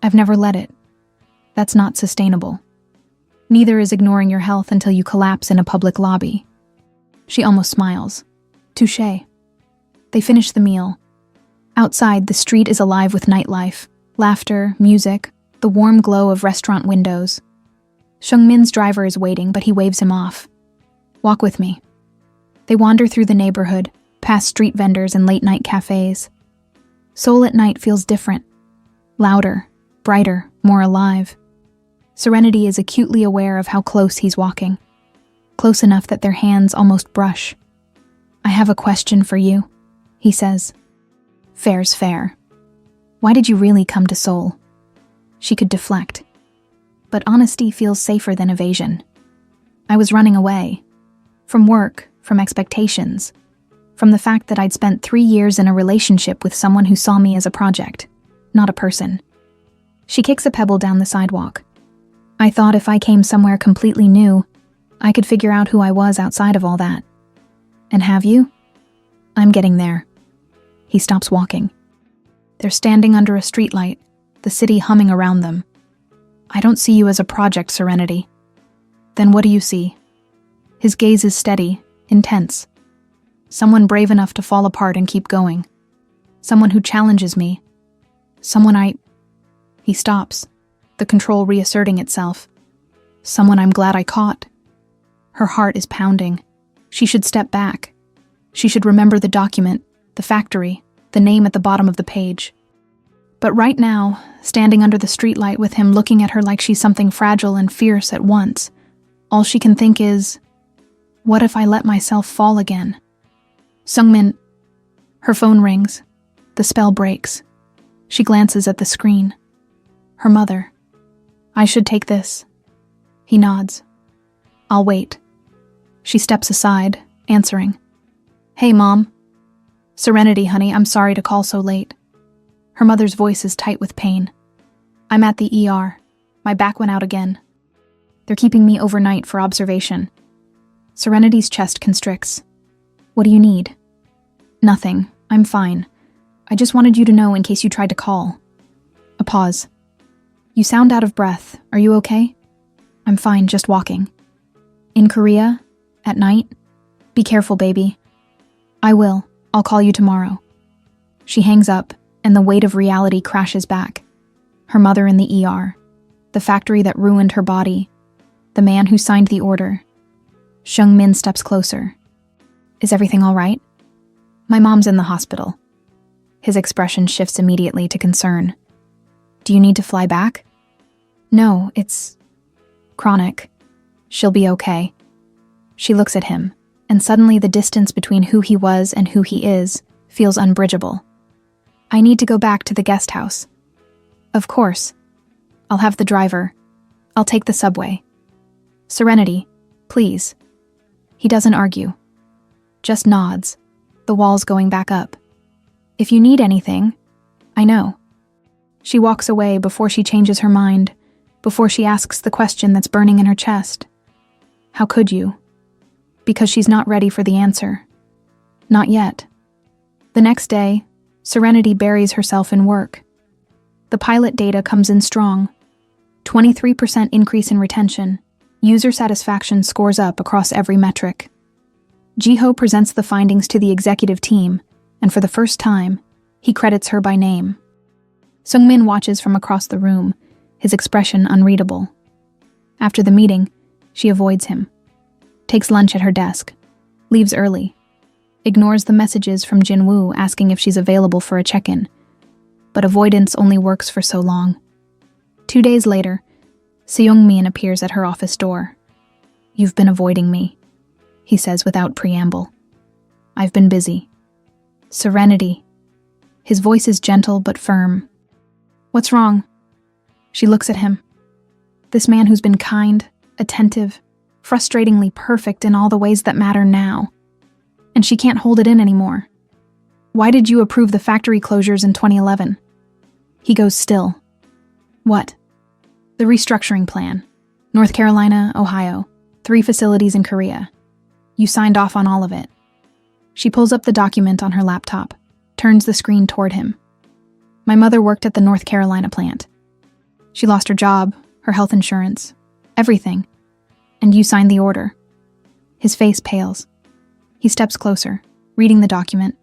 A: I've never let it. That's not sustainable. Neither is ignoring your health until you collapse in a public lobby. She almost smiles. Touché. They finish the meal. Outside, the street is alive with nightlife, laughter, music, the warm glow of restaurant windows. Seungmin's driver is waiting, but he waves him off. Walk with me. They wander through the neighborhood, past street vendors and late-night cafes. Seoul at night feels different. Louder, brighter, more alive. Serenity is acutely aware of how close he's walking. Close enough that their hands almost brush. I have a question for you, he says. Fair's fair. Why did you really come to Seoul? She could deflect. But honesty feels safer than evasion. I was running away. From work, from expectations. From the fact that I'd spent 3 years in a relationship with someone who saw me as a project, not a person. She kicks a pebble down the sidewalk. I thought if I came somewhere completely new, I could figure out who I was outside of all that. And have you? I'm getting there. He stops walking. They're standing under a streetlight, the city humming around them. I don't see you as a project, Serenity. Then what do you see? His gaze is steady, intense. Someone brave enough to fall apart and keep going. Someone who challenges me. He stops, the control reasserting itself. Someone I'm glad I caught. Her heart is pounding. She should step back. She should remember the document, the factory, the name at the bottom of the page. But right now, standing under the streetlight with him looking at her like she's something fragile and fierce at once, all she can think is, what if I let myself fall again? Seungmin. Her phone rings. The spell breaks. She glances at the screen. Her mother. I should take this. He nods. I'll wait. She steps aside, answering. Hey, Mom. Serenity, honey, I'm sorry to call so late. Her mother's voice is tight with pain. I'm at the ER. My back went out again. They're keeping me overnight for observation. Serenity's chest constricts. What do you need? Nothing. I'm fine. I just wanted you to know in case you tried to call. A pause. You sound out of breath. Are you okay? I'm fine, just walking. In Korea? At night? Be careful, baby. I will. I'll call you tomorrow. She hangs up, and the weight of reality crashes back. Her mother in the ER. The factory that ruined her body. The man who signed the order. Seungmin steps closer. Is everything all right? My mom's in the hospital. His expression shifts immediately to concern. Do you need to fly back? No, it's chronic. She'll be okay. She looks at him, and suddenly the distance between who he was and who he is feels unbridgeable. I need to go back to the guest house. Of course. I'll have the driver. I'll take the subway. Serenity, please. He doesn't argue. Just nods, the walls going back up. If you need anything, I know. She walks away before she changes her mind, before she asks the question that's burning in her chest. How could you? Because she's not ready for the answer. Not yet. The next day, Serenity buries herself in work. The pilot data comes in strong. 23% increase in retention. User satisfaction scores up across every metric. Jiho presents the findings to the executive team, and for the first time, he credits her by name. Seungmin watches from across the room, his expression unreadable. After the meeting, she avoids him. Takes lunch at her desk. Leaves early. Ignores the messages from Jinwoo asking if she's available for a check-in. But avoidance only works for so long. 2 days later, Seungmin appears at her office door. You've been avoiding me, he says without preamble. I've been busy. Serenity. His voice is gentle but firm. What's wrong? She looks at him. This man who's been kind, attentive, frustratingly perfect in all the ways that matter now. And she can't hold it in anymore. Why did you approve the factory closures in 2011? He goes still. What? The restructuring plan. North Carolina, Ohio. 3 facilities in Korea. You signed off on all of it. She pulls up the document on her laptop, turns the screen toward him. My mother worked at the North Carolina plant. She lost her job, her health insurance, everything. And you signed the order. His face pales. He steps closer, reading the document,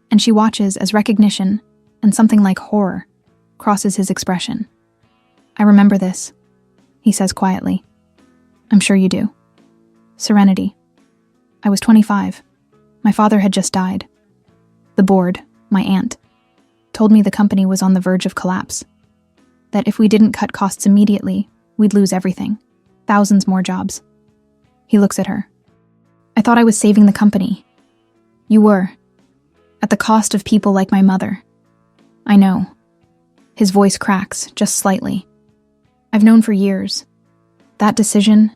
A: and she watches as recognition and something like horror crosses his expression. I remember this, he says quietly. I'm sure you do. Serenity. I was 25. My father had just died. The board, my aunt, told me the company was on the verge of collapse. That if we didn't cut costs immediately, we'd lose everything. Thousands more jobs. He looks at her. I thought I was saving the company. You were. At the cost of people like my mother. I know. His voice cracks, just slightly. I've known for years. That decision,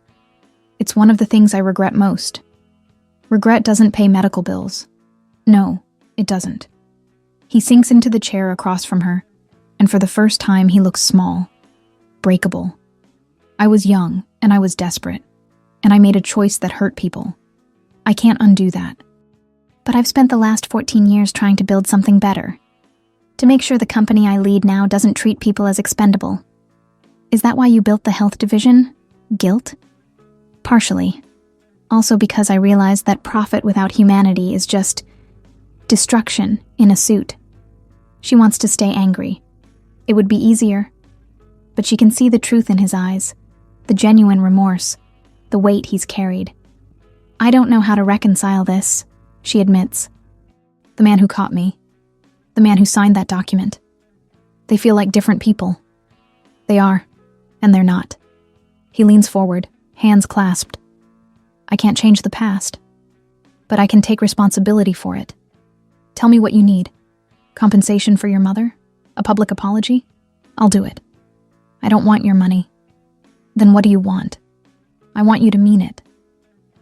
A: it's one of the things I regret most. Regret doesn't pay medical bills. No, it doesn't. He sinks into the chair across from her, and for the first time he looks small, breakable. I was young, and I was desperate, and I made a choice that hurt people. I can't undo that. But I've spent the last 14 years trying to build something better. To make sure the company I lead now doesn't treat people as expendable. Is that why you built the health division? Guilt? Partially. Also because I realized that profit without humanity is just destruction in a suit. She wants to stay angry. It would be easier. But she can see the truth in his eyes, the genuine remorse, the weight he's carried. I don't know how to reconcile this, she admits. The man who caught me. The man who signed that document. They feel like different people. They are, and they're not. He leans forward, hands clasped. I can't change the past, but I can take responsibility for it. Tell me what you need. Compensation for your mother? A public apology? I'll do it. I don't want your money. Then what do you want? I want you to mean it.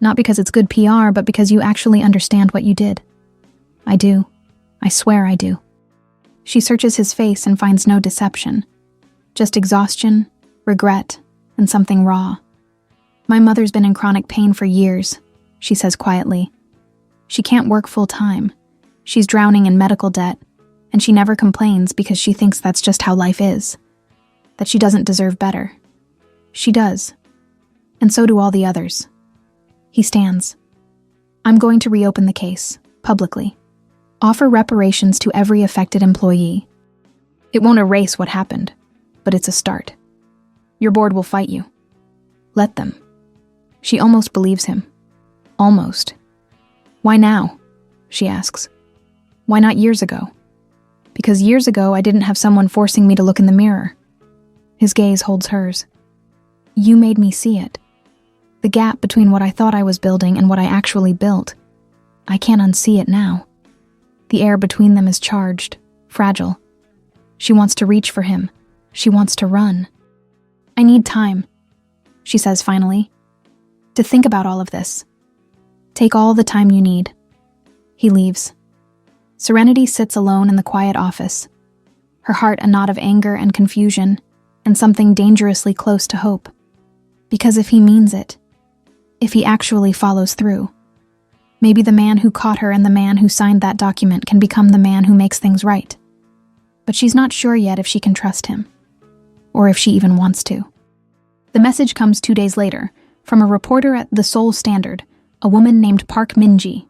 A: Not because it's good PR, but because you actually understand what you did. I do. I swear I do. She searches his face and finds no deception. Just exhaustion, regret, and something raw. My mother's been in chronic pain for years, she says quietly. She can't work full-time. She's drowning in medical debt, and she never complains because she thinks that's just how life is. That she doesn't deserve better. She does. And so do all the others. He stands. I'm going to reopen the case, publicly. Offer reparations to every affected employee. It won't erase what happened, but it's a start. Your board will fight you. Let them. She almost believes him. Almost. Why now? She asks. Why not years ago? Because years ago I didn't have someone forcing me to look in the mirror. His gaze holds hers. You made me see it. The gap between what I thought I was building and what I actually built. I can't unsee it now. The air between them is charged, fragile. She wants to reach for him. She wants to run. I need time, she says finally, to think about all of this. Take all the time you need. He leaves. Serenity sits alone in the quiet office, her heart a knot of anger and confusion, and something dangerously close to hope. Because if he means it, if he actually follows through, maybe the man who caught her and the man who signed that document can become the man who makes things right. But she's not sure yet if she can trust him, or if she even wants to. The message comes 2 days later, from a reporter at The Seoul Standard, a woman named Park Min-ji.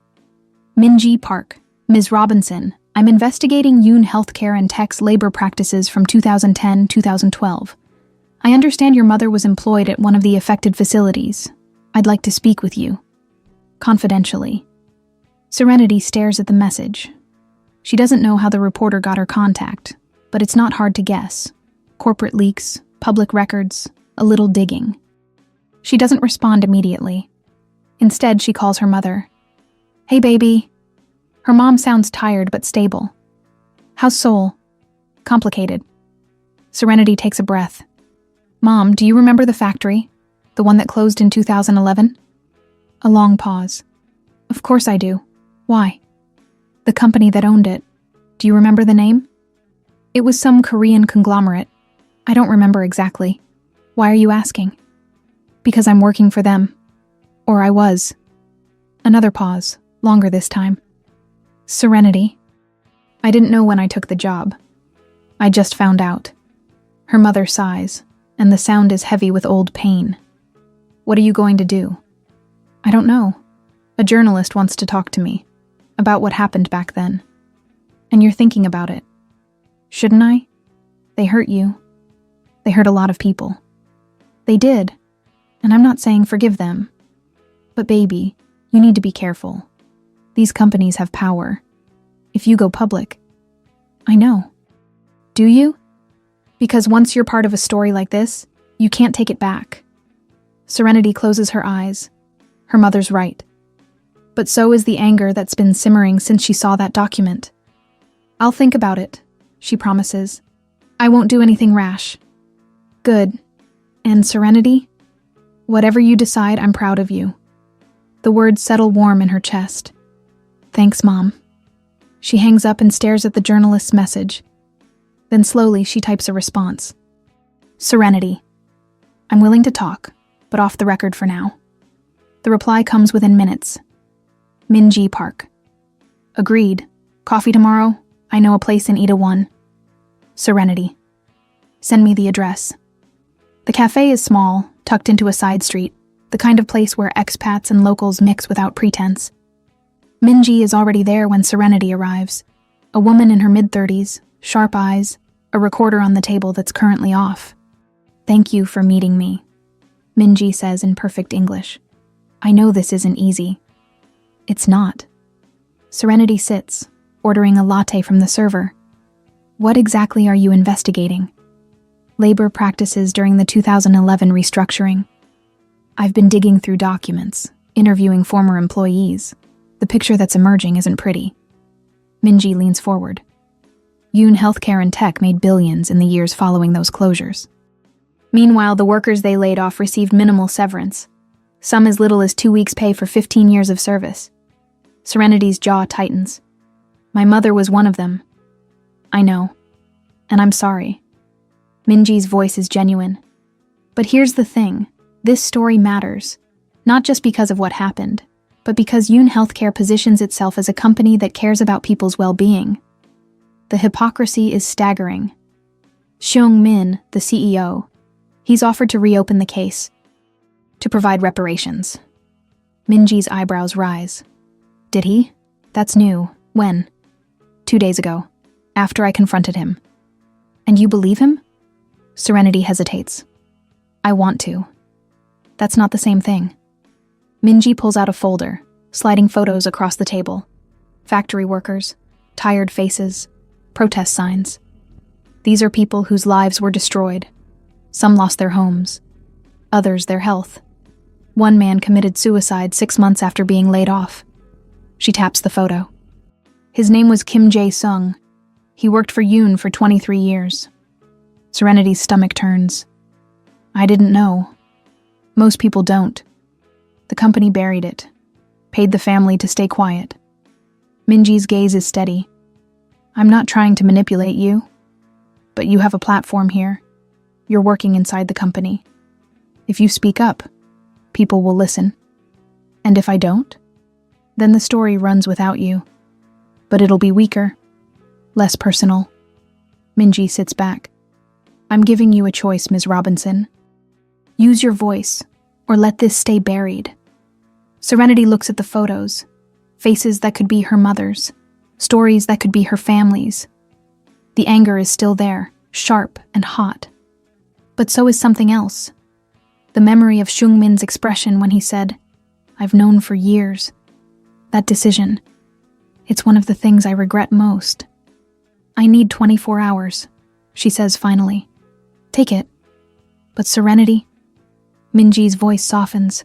A: Min-ji Park, Ms. Robinson, I'm investigating Yoon Healthcare and Tech's labor practices from 2010-2012. I understand your mother was employed at one of the affected facilities. I'd like to speak with you. Confidentially. Serenity stares at the message. She doesn't know how the reporter got her contact, but it's not hard to guess. Corporate leaks, public records, a little digging. She doesn't respond immediately. Instead, she calls her mother. Hey, baby. Her mom sounds tired but stable. How's Seoul? Complicated. Serenity takes a breath. Mom, do you remember the factory? The one that closed in 2011? A long pause. Of course I do. Why? The company that owned it. Do you remember the name? It was some Korean conglomerate. I don't remember exactly. Why are you asking? Because I'm working for them. Or I was. Another pause, longer this time. Serenity. I didn't know when I took the job. I just found out. Her mother sighs, and the sound is heavy with old pain. What are you going to do? I don't know. A journalist wants to talk to me about what happened back then. And you're thinking about it. Shouldn't I? They hurt you. They hurt a lot of people. They did. And I'm not saying forgive them. But baby, you need to be careful. These companies have power. If you go public. I know. Do you? Because once you're part of a story like this, you can't take it back. Serenity closes her eyes. Her mother's right. But so is the anger that's been simmering since she saw that document. I'll think about it, she promises. I won't do anything rash. Good. And Serenity? Whatever you decide, I'm proud of you. The words settle warm in her chest. Thanks, Mom. She hangs up and stares at the journalist's message. Then slowly she types a response. Serenity. I'm willing to talk, but off the record for now. The reply comes within minutes. Minji Park. Agreed. Coffee tomorrow? I know a place in Ida 1. Serenity. Send me the address. The cafe is small, tucked into a side street, the kind of place where expats and locals mix without pretense. Minji is already there when Serenity arrives. A woman in her mid-30s, sharp eyes, a recorder on the table that's currently off. Thank you for meeting me, Minji says in perfect English. I know this isn't easy. It's not. Serenity sits, ordering a latte from the server. What exactly are you investigating? Labor practices during the 2011 restructuring. I've been digging through documents, interviewing former employees. The picture that's emerging isn't pretty. Minji leans forward. Yoon Healthcare and Tech made billions in the years following those closures. Meanwhile, the workers they laid off received minimal severance, some as little as 2 weeks' pay for 15 years of service. Serenity's jaw tightens. My mother was one of them. I know. And I'm sorry. Minji's voice is genuine. But here's the thing. This story matters. Not just because of what happened, but because Yoon Healthcare positions itself as a company that cares about people's well-being. The hypocrisy is staggering. Seung Min, the CEO, he's offered to reopen the case, to provide reparations. Minji's eyebrows rise. Did he? That's new. When? 2 days ago, after I confronted him. And you believe him? Serenity hesitates. I want to. That's not the same thing. Minji pulls out a folder, sliding photos across the table. Factory workers, tired faces, protest signs. These are people whose lives were destroyed. Some lost their homes, others their health. One man committed suicide 6 months after being laid off. She taps the photo. His name was Kim Jae-sung. He worked for Yoon for 23 years. Serenity's stomach turns. I didn't know. Most people don't. The company buried it, paid the family to stay quiet. Minji's gaze is steady. I'm not trying to manipulate you, but you have a platform here. You're working inside the company. If you speak up, people will listen. And if I don't, then the story runs without you. But it'll be weaker, less personal. Minji sits back. I'm giving you a choice, Ms. Robinson. Use your voice, or let this stay buried. Serenity looks at the photos, faces that could be her mother's, stories that could be her family's. The anger is still there, sharp and hot. But so is something else. The memory of Seung Min's expression when he said, I've known for years. That decision. It's one of the things I regret most. I need 24 hours, she says finally. Take it. But Serenity? Minji's voice softens.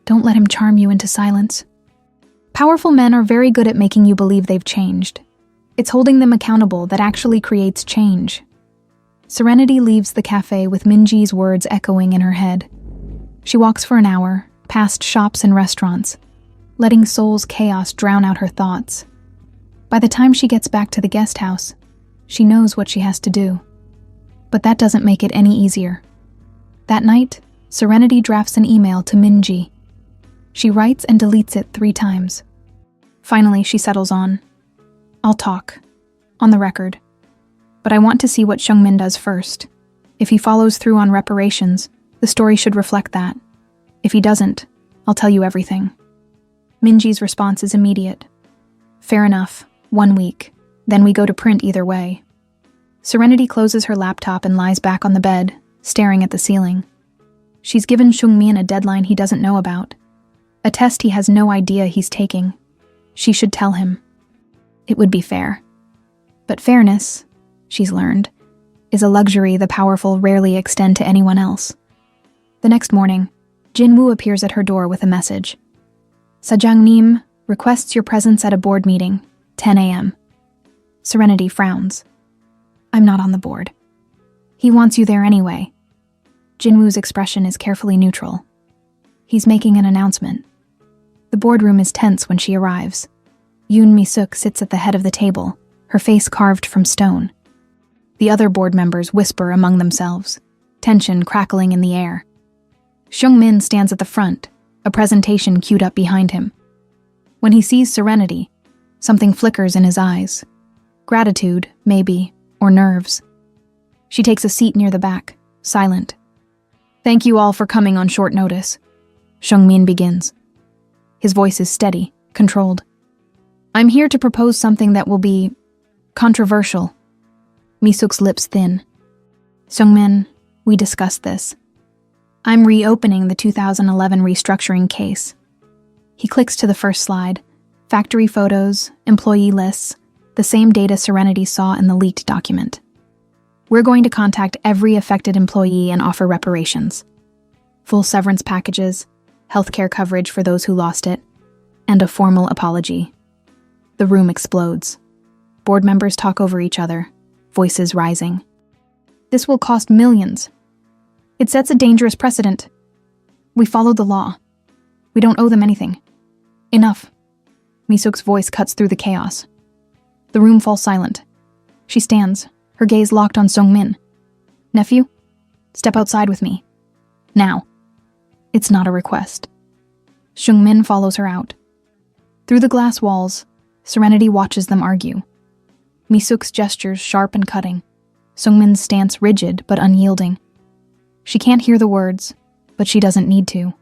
A: Don't let him charm you into silence. Powerful men are very good at making you believe they've changed. It's holding them accountable that actually creates change. Serenity leaves the cafe with Minji's words echoing in her head. She walks for an hour, past shops and restaurants, letting Seoul's chaos drown out her thoughts. By the time she gets back to the guest house, she knows what she has to do. But that doesn't make it any easier. That night, Serenity drafts an email to Minji. She writes and deletes it 3 times. Finally, she settles on, "I'll talk. On the record. But I want to see what Seungmin does first. If he follows through on reparations, the story should reflect that. If he doesn't, I'll tell you everything." Minji's response is immediate. "Fair enough. 1 week. Then we go to print either way." Serenity closes her laptop and lies back on the bed, staring at the ceiling. She's given Seungmin a deadline he doesn't know about. A test he has no idea he's taking. She should tell him. It would be fair. But fairness, she's learned, is a luxury the powerful rarely extend to anyone else. The next morning, Jin-woo appears at her door with a message. "Sajang-nim requests your presence at a board meeting, 10 a.m. Serenity frowns. "I'm not on the board." "He wants you there anyway." Jin-woo's expression is carefully neutral. He's making an announcement. The boardroom is tense when she arrives. Yoon Mi-suk sits at the head of the table, her face carved from stone. The other board members whisper among themselves, tension crackling in the air. Seungmin stands at the front, a presentation queued up behind him. When he sees Serenity, something flickers in his eyes. Gratitude, maybe, or nerves. She takes a seat near the back, silent. "Thank you all for coming on short notice," Seungmin begins. His voice is steady, controlled. "I'm here to propose something that will be controversial." Mi-suk's lips thin. "Seungmin, we discussed this. I'm reopening the 2011 restructuring case." He clicks to the first slide. Factory photos, employee lists, the same data Serenity saw in the leaked document. "We're going to contact every affected employee and offer reparations. Full severance packages, healthcare coverage for those who lost it, and a formal apology." The room explodes. Board members talk over each other, voices rising. "This will cost millions. It sets a dangerous precedent. We followed the law. We don't owe them anything. Enough." Mi-suk's voice cuts through the chaos. The room falls silent. She stands, her gaze locked on Seungmin. "Nephew, step outside with me. Now." It's not a request. Seungmin follows her out. Through the glass walls, Serenity watches them argue. Mi-suk's gestures sharp and cutting, Seungmin's stance rigid but unyielding. She can't hear the words, but she doesn't need to.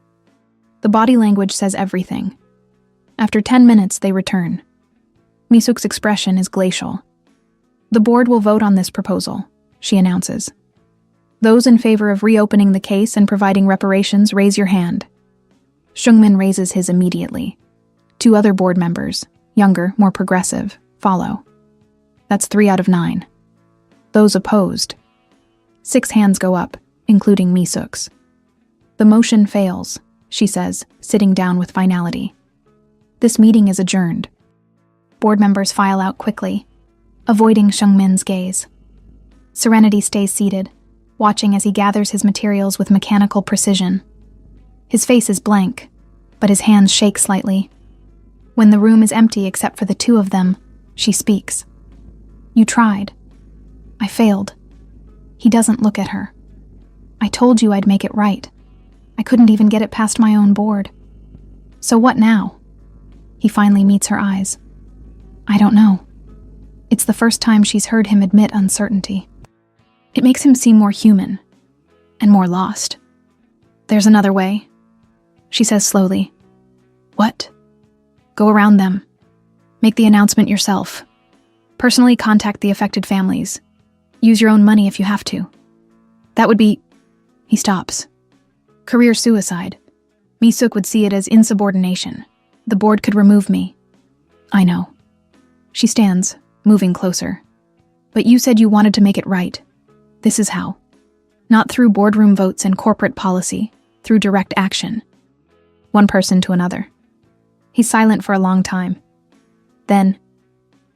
A: The body language says everything. After 10 minutes, they return. Mi-suk's expression is glacial. "The board will vote on this proposal," she announces. "Those in favor of reopening the case and providing reparations, raise your hand." Seungmin raises his immediately. 2 other board members, younger, more progressive, follow. That's 3 out of 9. Those opposed. 6 hands go up, including Mi-suk's. "The motion fails," she says, sitting down with finality. This meeting is adjourned. Board members file out quickly, avoiding Seungmin's gaze. Serenity stays seated, watching as he gathers his materials with mechanical precision. His face is blank, but his hands shake slightly. When the room is empty except for the 2 of them, she speaks. "You tried. I failed." He doesn't look at her. "I told you I'd make it right. I couldn't even get it past my own board. So what now?" He finally meets her eyes. "I don't know." It's the first time she's heard him admit uncertainty. It makes him seem more human and more lost. "There's another way," she says slowly. "What?" "Go around them. Make the announcement yourself. Personally contact the affected families. Use your own money if you have to. That would be..." He stops. "Career suicide. Mi-suk would see it as insubordination. The board could remove me." "I know." She stands, moving closer. "But you said you wanted to make it right. This is how. Not through boardroom votes and corporate policy, through direct action." One person to another. He's silent for a long time. Then,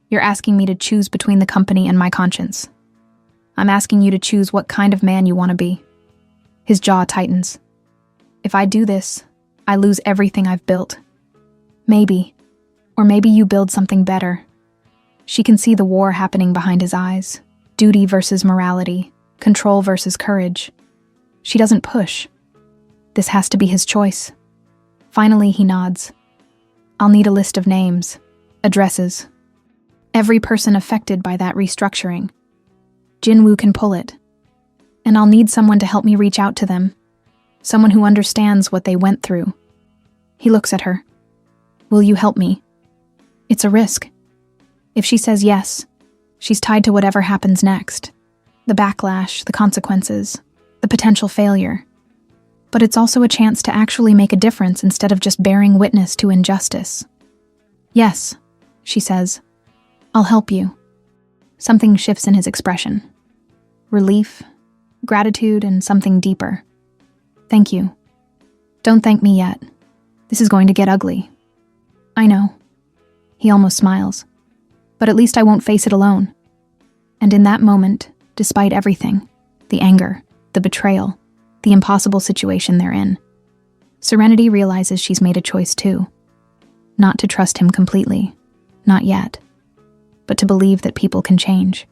A: "You're asking me to choose between the company and my conscience. I'm asking you to choose what kind of man you want to be." His jaw tightens. "If I do this, I lose everything I've built. Maybe, or maybe you build something better." She can see the war happening behind his eyes. Duty versus morality, control versus courage. She doesn't push. This has to be his choice. Finally, he nods. "I'll need a list of names, addresses. Every person affected by that restructuring. Jinwoo can pull it. And I'll need someone to help me reach out to them. Someone who understands what they went through." He looks at her. "Will you help me?" It's a risk. If she says yes, she's tied to whatever happens next. The backlash, the consequences, the potential failure. But it's also a chance to actually make a difference instead of just bearing witness to injustice. "Yes," she says. "I'll help you." Something shifts in his expression. Relief, gratitude, and something deeper. "Thank you. Don't thank me yet. This is going to get ugly." "I know." He almost smiles. "But at least I won't face it alone." And in that moment, despite everything, the anger, the betrayal, the impossible situation they're in, Serenity realizes she's made a choice too. Not to trust him completely, not yet, but to believe that people can change.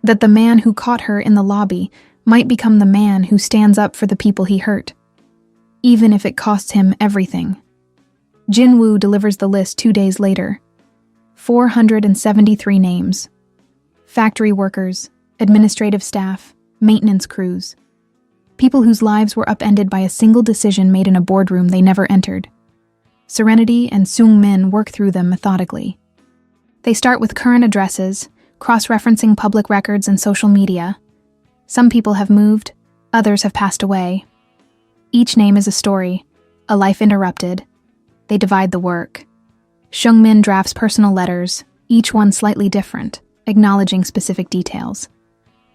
A: That the man who caught her in the lobby might become the man who stands up for the people he hurt, even if it costs him everything. Jinwoo delivers the list 2 days later. 473 names. Factory workers, administrative staff, maintenance crews. People whose lives were upended by a single decision made in a boardroom they never entered. Serenity and Seung-min work through them methodically. They start with current addresses, cross-referencing public records and social media. Some people have moved, others have passed away. Each name is a story, a life interrupted. They divide the work. Seung-min drafts personal letters, each one slightly different, acknowledging specific details.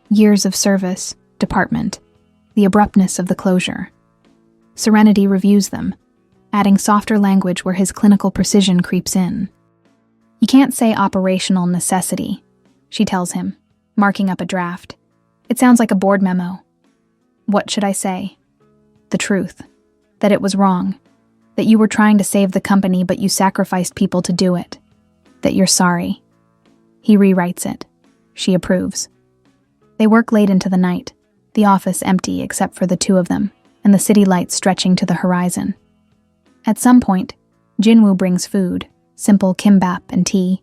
A: Years of service, department, the abruptness of the closure. Serenity reviews them, adding softer language where his clinical precision creeps in. "You can't say operational necessity," she tells him, marking up a draft. "It sounds like a board memo." "What should I say?" "The truth. That it was wrong. That you were trying to save the company but you sacrificed people to do it. That you're sorry." He rewrites it. She approves. They work late into the night, the office empty except for the two of them, and the city lights stretching to the horizon. At some point, Jinwoo brings food, simple kimbap and tea.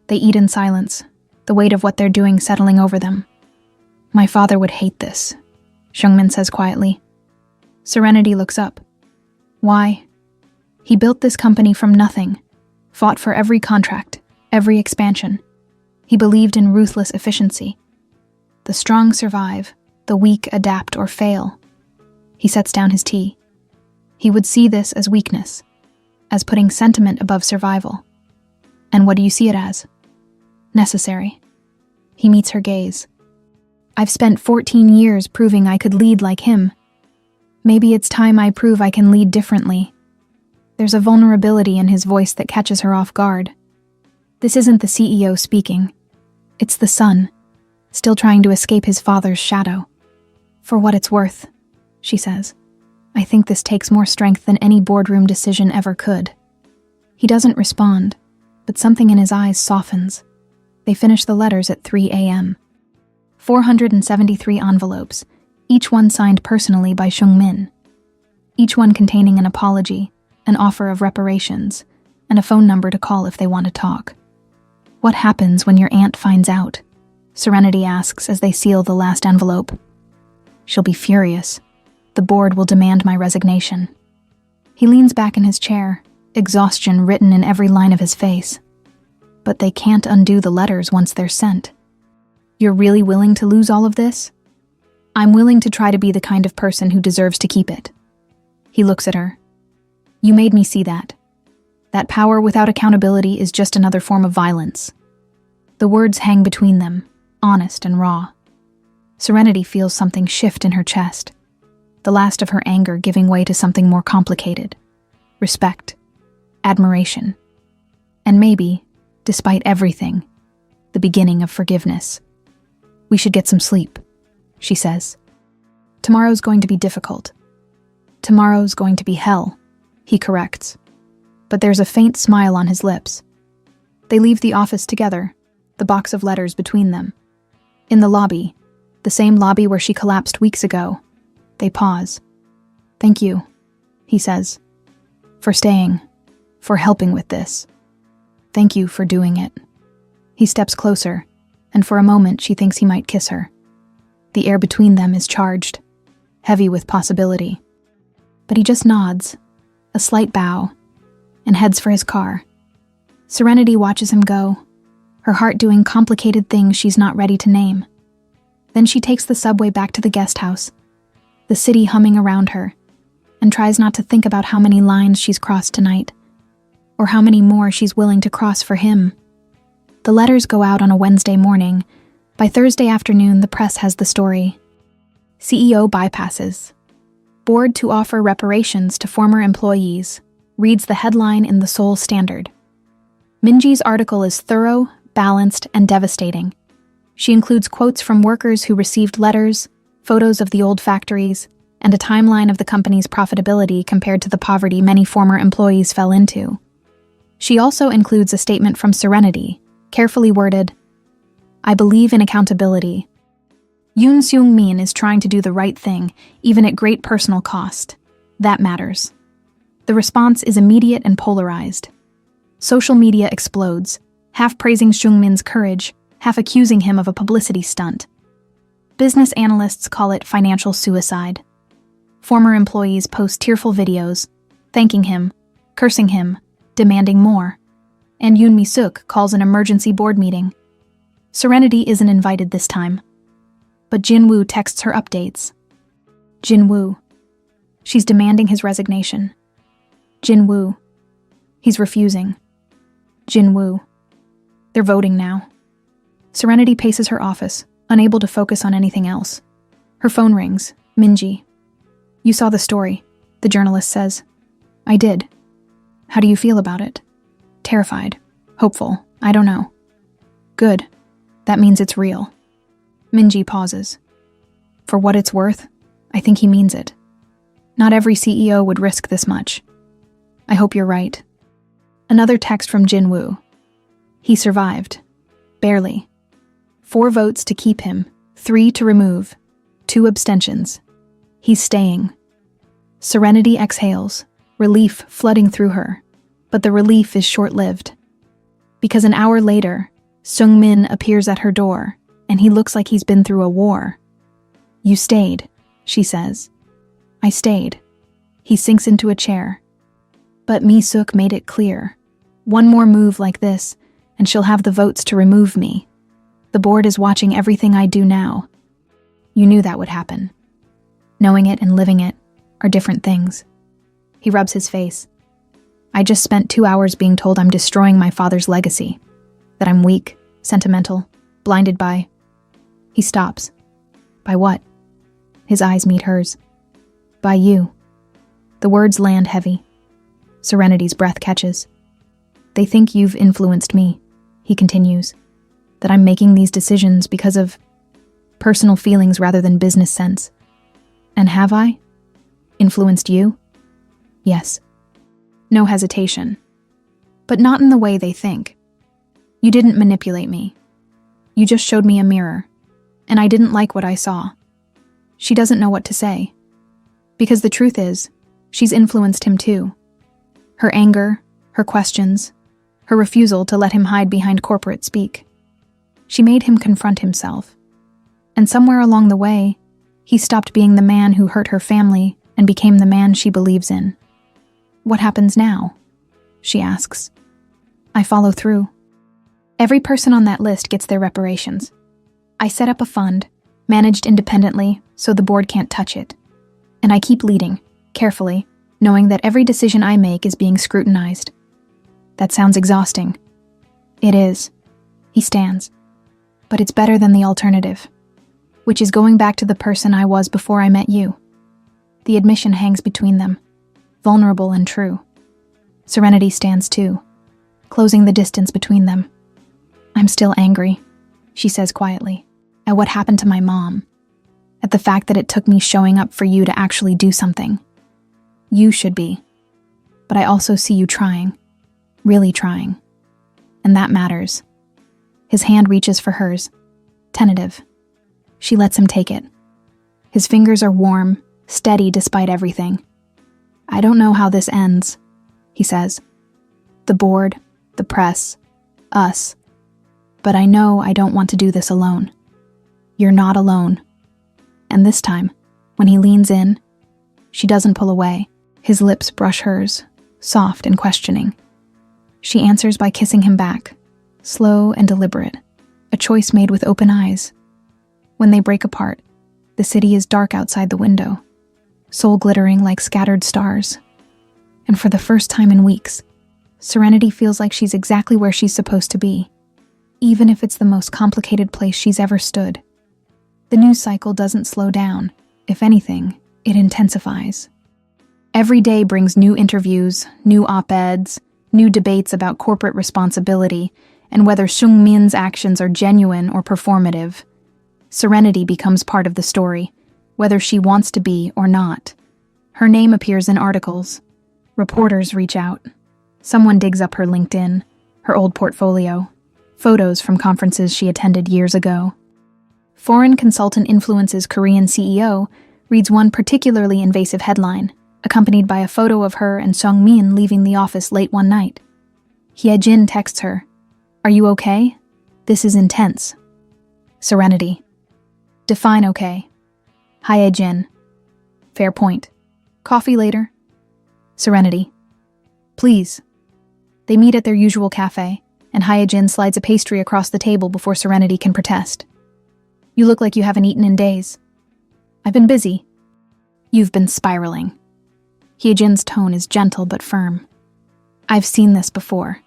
A: They eat in silence, the weight of what they're doing settling over them. "My father would hate this," Seung-min says quietly. Serenity looks up. "Why?" "He built this company from nothing, fought for every contract, every expansion. He believed in ruthless efficiency. The strong survive, the weak adapt or fail." He sets down his tea. He would see this as weakness, as putting sentiment above survival. "And what do you see it as?" "Necessary." He meets her gaze. "I've spent 14 years proving I could lead like him. Maybe it's time I prove I can lead differently." There's a vulnerability in his voice that catches her off guard. This isn't the CEO speaking. It's the son, still trying to escape his father's shadow. "For what it's worth," she says, "I think this takes more strength than any boardroom decision ever could." He doesn't respond, but something in his eyes softens. They finish the letters at 3 a.m. 473 envelopes, each one signed personally by Seung-min. Each one containing an apology, an offer of reparations, and a phone number to call if they want to talk. "What happens when your aunt finds out?" Serenity asks as they seal the last envelope. "She'll be furious. The board will demand my resignation." He leans back in his chair, exhaustion written in every line of his face. But they can't undo the letters once they're sent. "You're really willing to lose all of this?" "I'm willing to try to be the kind of person who deserves to keep it." He looks at her. "You made me see that. That power without accountability is just another form of violence." The words hang between them, honest and raw. Serenity feels something shift in her chest, the last of her anger giving way to something more complicated. Respect. admiration, and maybe, despite everything, the beginning of forgiveness. "We should get some sleep," she says. "Tomorrow's going to be difficult. Tomorrow's going to be hell," he corrects. But there's a faint smile on his lips. They leave the office together, the box of letters between them. In the lobby, the same lobby where she collapsed weeks ago, they pause. "Thank you," he says, "for staying, for helping with this. Thank you for doing it." He steps closer, and for a moment she thinks he might kiss her. The air between them is charged, heavy with possibility. But he just nods, a slight bow, and heads for his car. Serenity watches him go, her heart doing complicated things she's not ready to name. Then she takes the subway back to the guest house, the city humming around her, and tries not to think about how many lines she's crossed tonight, or how many more she's willing to cross for him. The letters go out on a Wednesday morning. By Thursday afternoon, the press has the story. CEO bypasses. Board to offer reparations to former employees, reads the headline in the Seoul Standard. Minji's article is thorough, balanced, and devastating. She includes quotes from workers who received letters, photos of the old factories, and a timeline of the company's profitability compared to the poverty many former employees fell into. She also includes a statement from Serenity, carefully worded, "I believe in accountability. Yoon Seung-min is trying to do the right thing, even at great personal cost. That matters." The response is immediate and polarized. Social media explodes, half praising Seung-min's courage, half accusing him of a publicity stunt. Business analysts call it financial suicide. Former employees post tearful videos, thanking him, cursing him, demanding more. And Yoon Mi-suk calls an emergency board meeting. Serenity isn't invited this time. But Jin-woo texts her updates. Jin-woo. She's demanding his resignation. Jin-woo. He's refusing. Jin-woo. They're voting now. Serenity paces her office, unable to focus on anything else. Her phone rings. Minji. "You saw the story," the journalist says. "I did. How do you feel about it?" "Terrified. Hopeful. I don't know." "Good. That means it's real." Minji pauses. "For what it's worth, I think he means it. Not every CEO would risk this much. I hope you're right." Another text from Jin-woo. "He survived. Barely. 4 votes to keep him, 3 to remove, 2 abstentions. He's staying." Serenity exhales, relief flooding through her. But the relief is short-lived. Because an hour later, Seung-min appears at her door, and he looks like he's been through a war. "You stayed," she says. "I stayed." He sinks into a chair. But Mi-suk made it clear. "One more move like this, and she'll have the votes to remove me. The board is watching everything I do now." "You knew that would happen. Knowing it and living it are different things." He rubs his face. "I just spent 2 hours being told I'm destroying my father's legacy, that I'm weak, sentimental, blinded by..." He stops. "By what?" His eyes meet hers. "By you." The words land heavy. Serenity's breath catches. "They think you've influenced me," he continues, "that I'm making these decisions because of personal feelings rather than business sense. And have I? Influenced you?" "Yes." No hesitation. "But not in the way they think. You didn't manipulate me. You just showed me a mirror, and I didn't like what I saw." She doesn't know what to say. Because the truth is, she's influenced him too. Her anger, her questions, her refusal to let him hide behind corporate speak. She made him confront himself. And somewhere along the way, he stopped being the man who hurt her family and became the man she believes in. "What happens now?" she asks. "I follow through. Every person on that list gets their reparations. I set up a fund, managed independently, so the board can't touch it. And I keep leading, carefully, knowing that every decision I make is being scrutinized." That sounds exhausting. It is. He stands. But it's better than the alternative, which is going back to the person I was before I met you. The admission hangs between them, vulnerable and true. Serenity stands too, closing the distance between them. I'm still angry, she says quietly, at what happened to my mom, at the fact that it took me showing up for you to actually do something. You should be. But I also see you trying, really trying. And that matters. His hand reaches for hers, tentative. She lets him take it. His fingers are warm, steady despite everything. I don't know how this ends, he says. The board, the press, us. But I know I don't want to do this alone. You're not alone. And this time, when he leans in, she doesn't pull away. His lips brush hers, soft and questioning. She answers by kissing him back, slow and deliberate, a choice made with open eyes. When they break apart, the city is dark outside the window, soul glittering like scattered stars. And for the first time in weeks, Serenity feels like she's exactly where she's supposed to be, even if it's the most complicated place she's ever stood. The news cycle doesn't slow down. If anything, it intensifies. Every day brings new interviews, new op-eds, new debates about corporate responsibility and whether Seung-min's actions are genuine or performative. Serenity becomes part of the story, whether she wants to be or not. Her name appears in articles. Reporters reach out. Someone digs up her LinkedIn, her old portfolio, photos from conferences she attended years ago. Foreign Consultant Influence's Korean CEO reads one particularly invasive headline, accompanied by a photo of her and Seung-min leaving the office late one night. Hye-jin texts her, "Are you okay? This is intense." Serenity. Define okay. Hye-jin. Fair point. Coffee later. Serenity. Please. They meet at their usual cafe, and Hye-jin slides a pastry across the table before Serenity can protest. You look like you haven't eaten in days. I've been busy. You've been spiraling. Hye-jin's tone is gentle but firm. I've seen this before.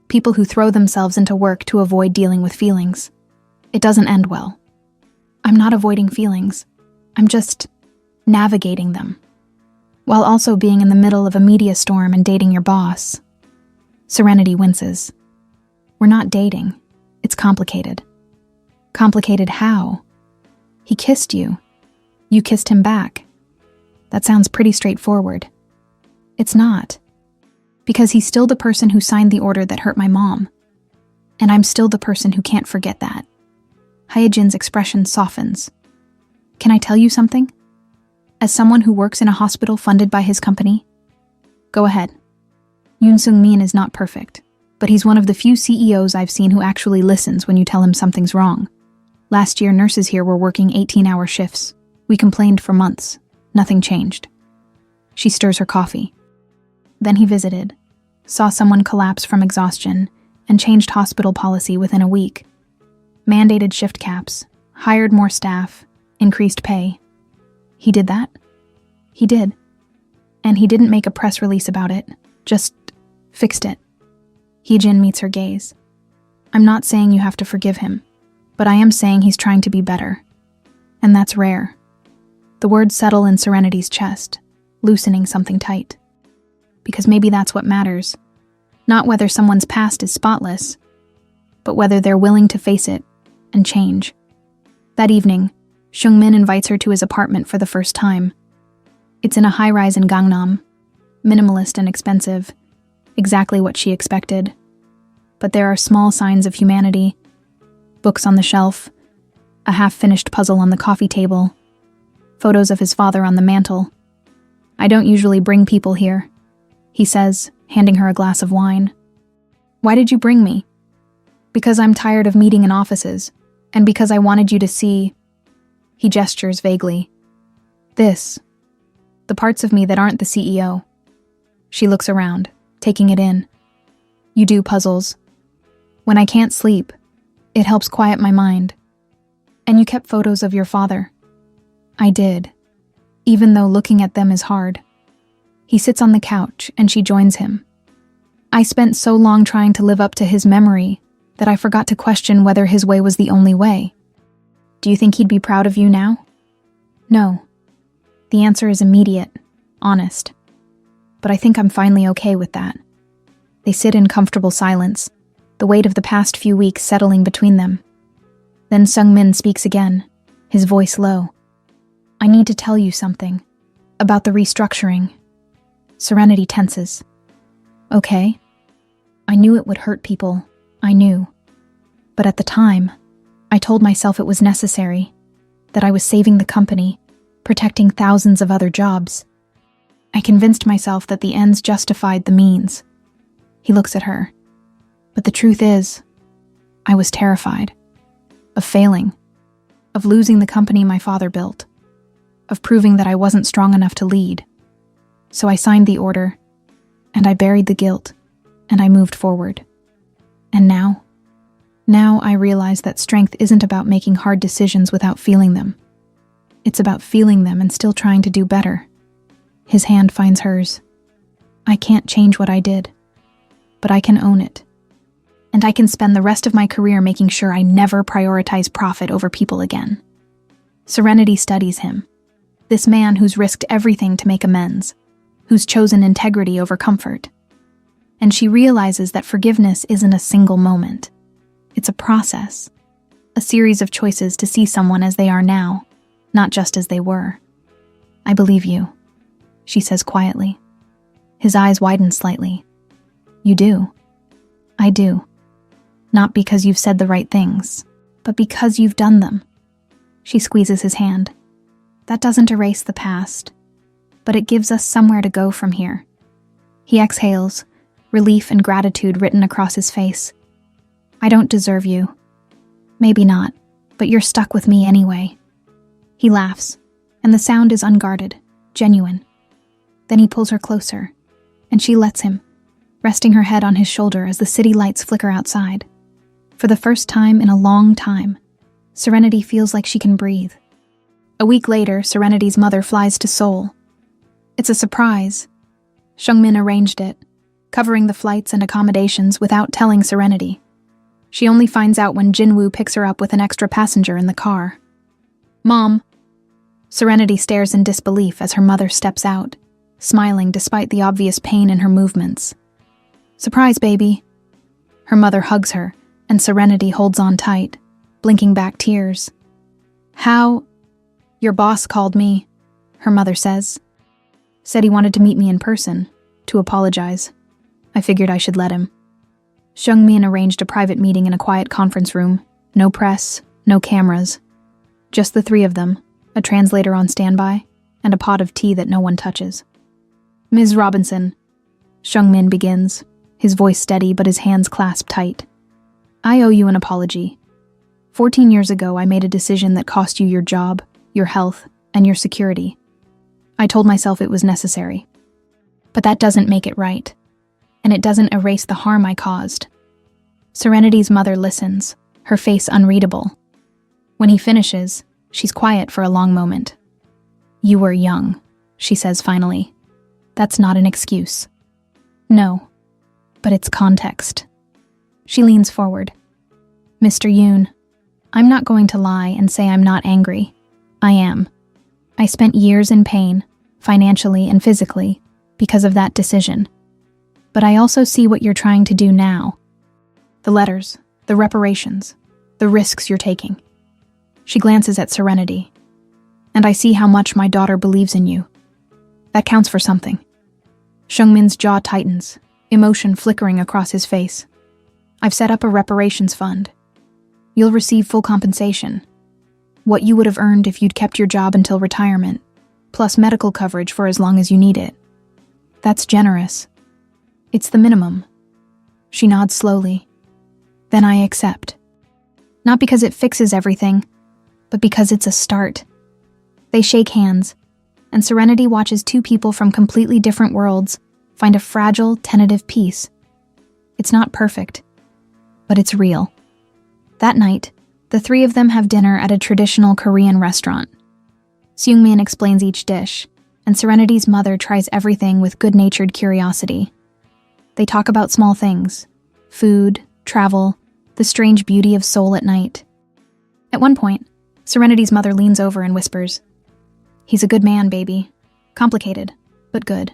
A: People who throw themselves into work to avoid dealing with feelings. It doesn't end well. I'm not avoiding feelings. I'm just navigating them, while also being in the middle of a media storm and dating your boss. Serenity winces. We're not dating. It's complicated. Complicated how? He kissed you. You kissed him back. That sounds pretty straightforward. It's not. Because he's still the person who signed the order that hurt my mom. And I'm still the person who can't forget that. Hye-jin's expression softens. Can I tell you something? As someone who works in a hospital funded by his company? Go ahead. Yoon Seung-min is not perfect, but he's one of the few CEOs I've seen who actually listens when you tell him something's wrong. Last year, nurses here were working 18-hour shifts. We complained for months. Nothing changed. She stirs her coffee. Then he visited, saw someone collapse from exhaustion, and changed hospital policy within a week. Mandated shift caps, hired more staff, increased pay. He did that? He did. And he didn't make a press release about it, just fixed it. Hye-jin meets her gaze. I'm not saying you have to forgive him, but I am saying he's trying to be better. And that's rare. The words settle in Serenity's chest, loosening something tight. Because maybe that's what matters. Not whether someone's past is spotless, but whether they're willing to face it and change. That evening, Seung-min invites her to his apartment for the first time. It's in a high-rise in Gangnam, minimalist and expensive, exactly what she expected. But there are small signs of humanity, books on the shelf, a half-finished puzzle on the coffee table, photos of his father on the mantel. I don't usually bring people here, he says, handing her a glass of wine. Why did you bring me? Because I'm tired of meeting in offices, and because I wanted you to see. He gestures vaguely. This. The parts of me that aren't the CEO. She looks around, taking it in. You do puzzles. When I can't sleep, it helps quiet my mind. And you kept photos of your father. I did, even though looking at them is hard. He sits on the couch, and she joins him. I spent so long trying to live up to his memory that I forgot to question whether his way was the only way. Do you think he'd be proud of you now? No. The answer is immediate, honest. but I think I'm finally okay with that. They sit in comfortable silence, the weight of the past few weeks settling between them. Then Sung-min speaks again, his voice low. I need to tell you something. About the restructuring. Serenity tenses. Okay. I knew it would hurt people. I knew. But at the time, I told myself it was necessary, that I was saving the company, protecting thousands of other jobs. I convinced myself that the ends justified the means. He looks at her. But the truth is, I was terrified. Of failing. Of losing the company my father built. Of proving that I wasn't strong enough to lead. So I signed the order, and I buried the guilt, and I moved forward. And now I realize that strength isn't about making hard decisions without feeling them. It's about feeling them and still trying to do better. His hand finds hers. I can't change what I did, but I can own it. And I can spend the rest of my career making sure I never prioritize profit over people again. Serenity studies him. This man who's risked everything to make amends, who's chosen integrity over comfort. And she realizes that forgiveness isn't a single moment. It's a process, a series of choices to see someone as they are now, not just as they were. I believe you, she says quietly. His eyes widen slightly. You do. I do. Not because you've said the right things, but because you've done them. She squeezes his hand. That doesn't erase the past, but it gives us somewhere to go from here. He exhales, relief and gratitude written across his face. I don't deserve you. Maybe not, but you're stuck with me anyway. He laughs, and the sound is unguarded, genuine. Then he pulls her closer, and she lets him, resting her head on his shoulder as the city lights flicker outside. For the first time in a long time, Serenity feels like she can breathe. A week later, Serenity's mother flies to Seoul. It's a surprise. Sung-min arranged it, covering the flights and accommodations without telling Serenity. She only finds out when Jinwoo picks her up with an extra passenger in the car. Mom. Serenity stares in disbelief as her mother steps out, smiling despite the obvious pain in her movements. Surprise, baby. Her mother hugs her, and Serenity holds on tight, blinking back tears. How? Your boss called me, her mother says. Said he wanted to meet me in person, to apologize. I figured I should let him. Sung-min arranged a private meeting in a quiet conference room. No press, no cameras. Just the three of them, a translator on standby, and a pot of tea that no one touches. Ms. Robinson, Sung-min begins, his voice steady but his hands clasped tight. I owe you an apology. 14 years ago, I made a decision that cost you your job, your health, and your security. I told myself it was necessary. But that doesn't make it right. And it doesn't erase the harm I caused. Serenity's mother listens, her face unreadable. When he finishes, she's quiet for a long moment. You were young, she says finally. That's not an excuse. No, but it's context. She leans forward. Mr. Yoon, I'm not going to lie and say I'm not angry. I am. I spent years in pain, financially and physically, because of that decision. But I also see what you're trying to do now. The letters, the reparations, the risks you're taking. She glances at Serenity. And I see how much my daughter believes in you. That counts for something. Sung-min's jaw tightens, emotion flickering across his face. I've set up a reparations fund. You'll receive full compensation. What you would have earned if you'd kept your job until retirement, plus medical coverage for as long as you need it. That's generous. It's the minimum. She nods slowly. Then I accept. Not because it fixes everything, but because it's a start. They shake hands, and Serenity watches two people from completely different worlds find a fragile, tentative peace. It's not perfect, but it's real. That night, the three of them have dinner at a traditional Korean restaurant. Seung-min explains each dish, and Serenity's mother tries everything with good-natured curiosity. They talk about small things: food, travel, the strange beauty of Seoul at night. At one point, Serenity's mother leans over and whispers, "He's a good man, baby. Complicated, but good."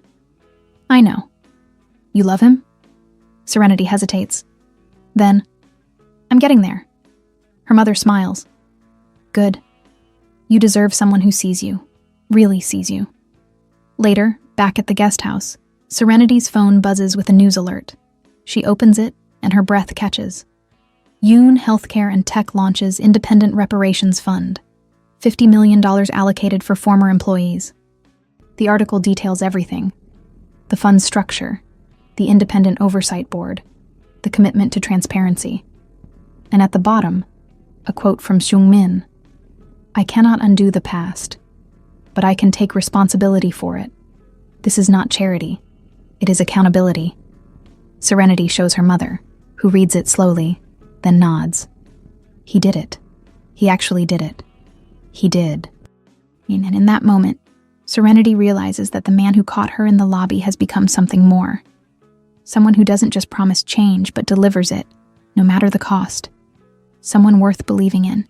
A: I know. You love him? Serenity hesitates. Then, I'm getting there. Her mother smiles. Good. You deserve someone who sees you, really sees you. Later, back at the guest house, Serenity's phone buzzes with a news alert. She opens it, and her breath catches. Yoon Healthcare and Tech launches Independent Reparations Fund. $50 million allocated for former employees. The article details everything. The fund's structure, the independent oversight board, the commitment to transparency. And at the bottom, a quote from Seung-min. I cannot undo the past, but I can take responsibility for it. This is not charity. It is accountability. Serenity shows her mother, who reads it slowly, then nods. He did it. He actually did it. He did. And in that moment, Serenity realizes that the man who caught her in the lobby has become something more. Someone who doesn't just promise change, but delivers it, no matter the cost. Someone worth believing in.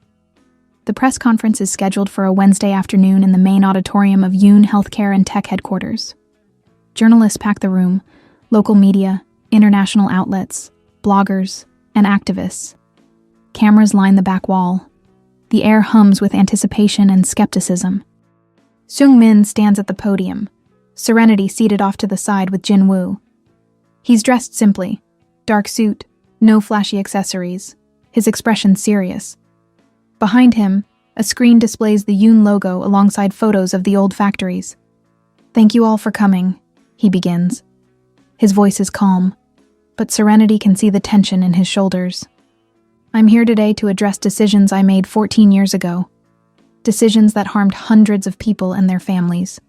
A: The press conference is scheduled for a Wednesday afternoon in the main auditorium of Yoon Healthcare and Tech headquarters. Journalists pack the room, local media, international outlets, bloggers, and activists. Cameras line the back wall. The air hums with anticipation and skepticism. Seung-min stands at the podium, Serenity seated off to the side with Jin-woo. He's dressed simply, dark suit, no flashy accessories, his expression serious. Behind him, a screen displays the Yoon logo alongside photos of the old factories. Thank you all for coming, he begins. His voice is calm, but Serenity can see the tension in his shoulders. I'm here today to address decisions I made 14 years ago. Decisions that harmed hundreds of people and their families.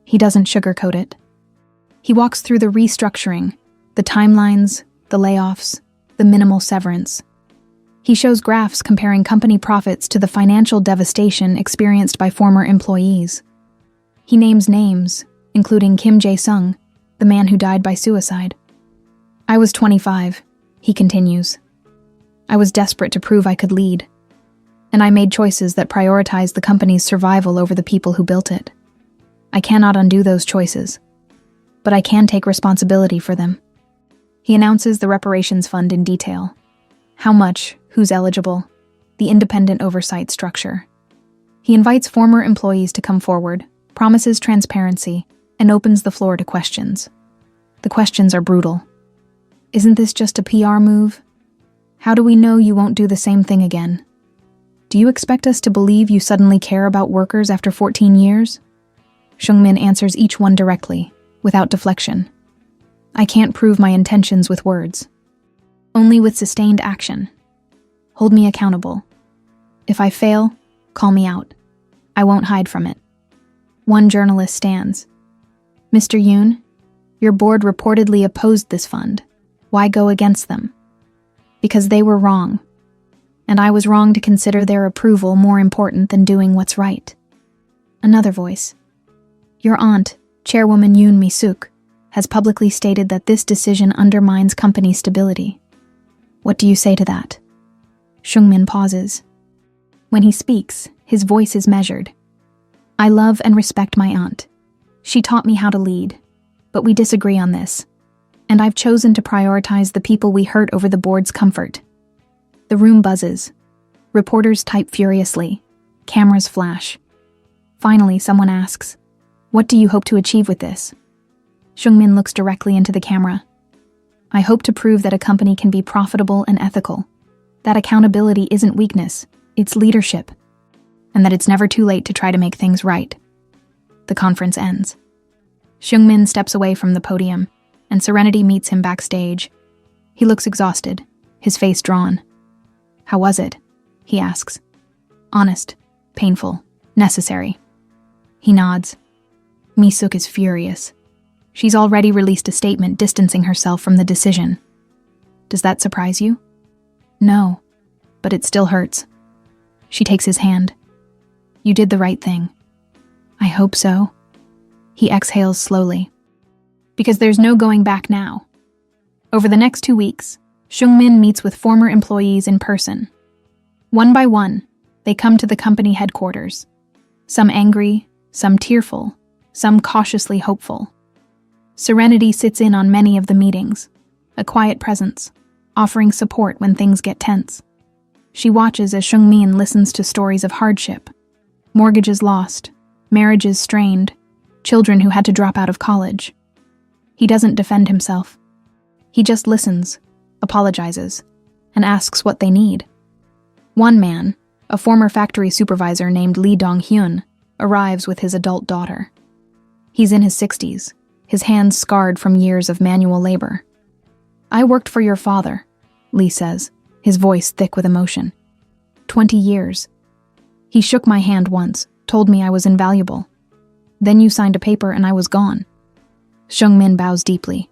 A: He doesn't sugarcoat it. He walks through the restructuring, the timelines, the layoffs, the minimal severance. He shows graphs comparing company profits to the financial devastation experienced by former employees. He names names, including Kim Jae-sung, the man who died by suicide. I was 25, he continues. I was desperate to prove I could lead. And I made choices that prioritized the company's survival over the people who built it. I cannot undo those choices, but I can take responsibility for them. He announces the reparations fund in detail. How much, who's eligible, the independent oversight structure. He invites former employees to come forward, promises transparency, and opens the floor to questions. The questions are brutal. Isn't this just a PR move? How do we know you won't do the same thing again? Do you expect us to believe you suddenly care about workers after 14 years? Seung-min answers each one directly, without deflection. I can't prove my intentions with words. Only with sustained action. Hold me accountable. If I fail, call me out. I won't hide from it. One journalist stands. Mr. Yoon, your board reportedly opposed this fund. Why go against them? Because they were wrong. And I was wrong to consider their approval more important than doing what's right. Another voice. Your aunt, Chairwoman Yoon Mi-suk, has publicly stated that this decision undermines company stability. What do you say to that? Seung-min pauses. When he speaks, his voice is measured. I love and respect my aunt. She taught me how to lead, but we disagree on this. And I've chosen to prioritize the people we hurt over the board's comfort. The room buzzes. Reporters type furiously. Cameras flash. Finally, someone asks, what do you hope to achieve with this? Seung-min looks directly into the camera. I hope to prove that a company can be profitable and ethical. That accountability isn't weakness, it's leadership. And that it's never too late to try to make things right. The conference ends. Seung-min steps away from the podium, and Serenity meets him backstage. He looks exhausted, his face drawn. How was it? He asks. Honest, painful, necessary. He nods. Mi-suk is furious. She's already released a statement distancing herself from the decision. Does that surprise you? No, but it still hurts. She takes his hand. You did the right thing. I hope so. He exhales slowly. Because there's no going back now. Over the next 2 weeks, Seung-min meets with former employees in person. One by one, they come to the company headquarters. Some angry, some tearful, some cautiously hopeful. Serenity sits in on many of the meetings, a quiet presence, offering support when things get tense. She watches as Seungmin listens to stories of hardship, mortgages lost, marriages strained, children who had to drop out of college. He doesn't defend himself. He just listens, apologizes, and asks what they need. One man, a former factory supervisor named Lee Dong-hyun, arrives with his adult daughter. He's in his 60s, his hands scarred from years of manual labor. "I worked for your father," Lee says, his voice thick with emotion. 20 years. He shook my hand once, told me I was invaluable. Then you signed a paper and I was gone. Seungmin bows deeply.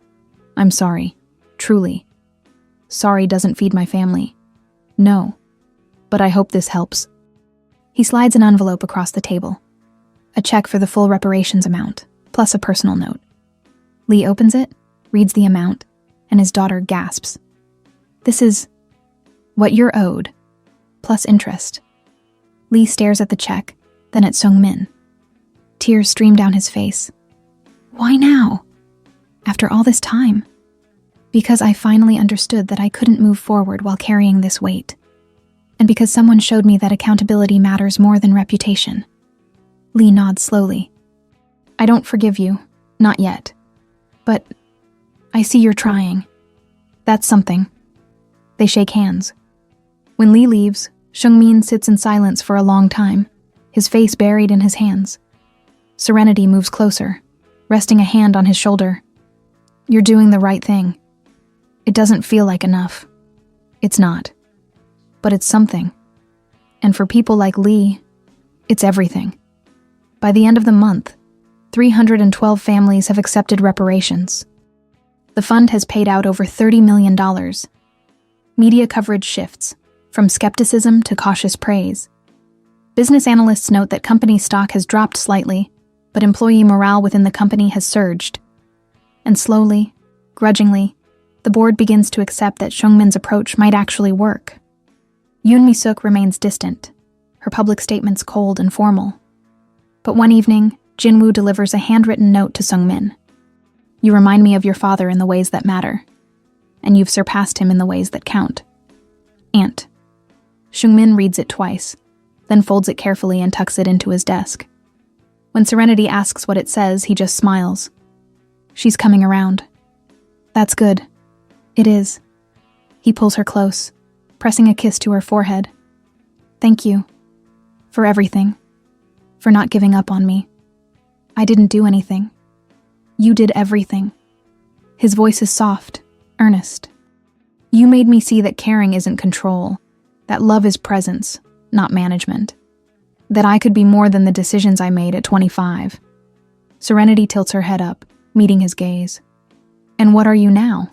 A: "I'm sorry. Truly. Sorry doesn't feed my family. No. But I hope this helps." He slides an envelope across the table. A check for the full reparations amount, plus a personal note. Lee opens it, reads the amount, and his daughter gasps. "This is what you're owed, plus interest." Lee stares at the check, then at Seungmin. Tears stream down his face. "Why now? After all this time?" "Because I finally understood that I couldn't move forward while carrying this weight. And because someone showed me that accountability matters more than reputation." Lee nods slowly. "I don't forgive you, not yet. But I see you're trying. That's something." They shake hands. When Lee leaves, Seungmin sits in silence for a long time, his face buried in his hands. Serenity moves closer, resting a hand on his shoulder. "You're doing the right thing. It doesn't feel like enough. It's not. But it's something. And for people like Lee, it's everything." By the end of the month, 312 families have accepted reparations. The fund has paid out over $30 million. Media coverage shifts, from skepticism to cautious praise. Business analysts note that company stock has dropped slightly, but employee morale within the company has surged. And slowly, grudgingly, the board begins to accept that Seungmin's approach might actually work. Yoon Mi-suk remains distant, her public statements cold and formal. But one evening, Jin-woo delivers a handwritten note to Seungmin. "You remind me of your father in the ways that matter, and you've surpassed him in the ways that count. Aunt." Seungmin reads it twice, then folds it carefully and tucks it into his desk. When Serenity asks what it says, he just smiles. "She's coming around." "That's good." "It is." He pulls her close, pressing a kiss to her forehead. "Thank you. For everything. For not giving up on me. I didn't do anything. You did everything." His voice is soft, earnest. "You made me see that caring isn't control, that love is presence, not management. That I could be more than the decisions I made at 25. Serenity tilts her head up, meeting his gaze. "And what are you now?"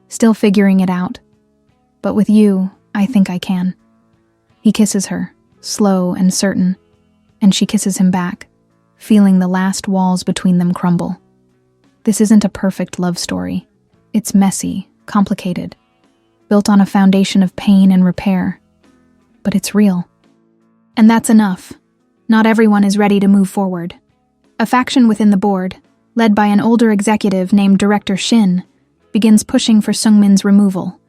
A: "Still figuring it out. But with you, I think I can." He kisses her, slow and certain, and she kisses him back, feeling the last walls between them crumble. This isn't a perfect love story. It's messy, complicated, built on a foundation of pain and repair. But it's real. And that's enough. Not everyone is ready to move forward. A faction within the board, led by an older executive named Director Shin, begins pushing for Seungmin's removal.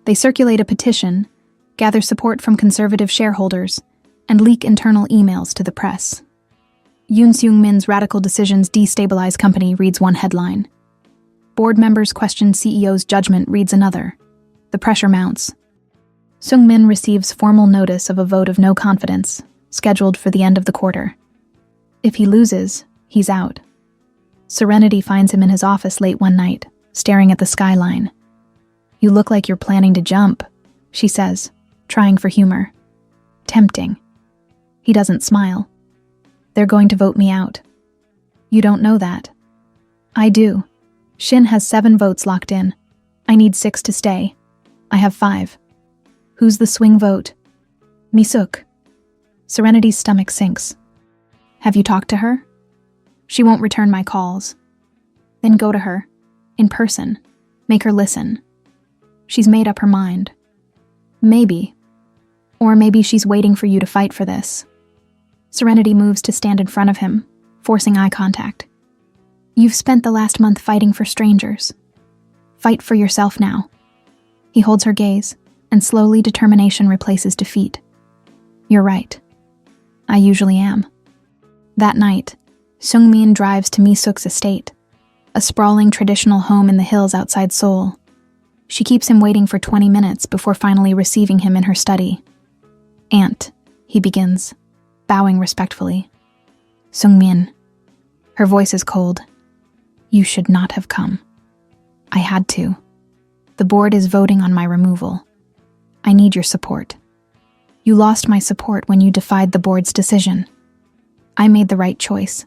A: They circulate a petition, gather support from conservative shareholders, and leak internal emails to the press. Yoon Seung-min's radical decisions destabilize company reads one headline. Board members question CEO's judgment reads another. The pressure mounts. Seung-min receives formal notice of a vote of no confidence, scheduled for the end of the quarter. If he loses, he's out. Serenity finds him in his office late one night, staring at the skyline. "You look like you're planning to jump," she says, trying for humor. Tempting. He doesn't smile. "They're going to vote me out." "You don't know that." "I do. Shin has 7 votes locked in. I need 6 to stay. I have 5. Who's the swing vote?" "Mi-suk." Serenity's stomach sinks. "Have you talked to her?" "She won't return my calls." "Then go to her. In person. Make her listen." "She's made up her mind." "Maybe. Or maybe she's waiting for you to fight for this." Serenity moves to stand in front of him, forcing eye contact. You've spent the last month fighting for strangers. Fight for yourself now. He holds her gaze, and slowly determination replaces defeat. You're right. I usually am. That night, Seung-min drives to Mi-suk's estate, a sprawling traditional home in the hills outside Seoul. She keeps him waiting for 20 minutes before finally receiving him in her study. Aunt, he begins, bowing respectfully. Seung-min. Her voice is cold. You should not have come. I had to. The board is voting on my removal. I need your support. You lost my support when you defied the board's decision. I made the right choice.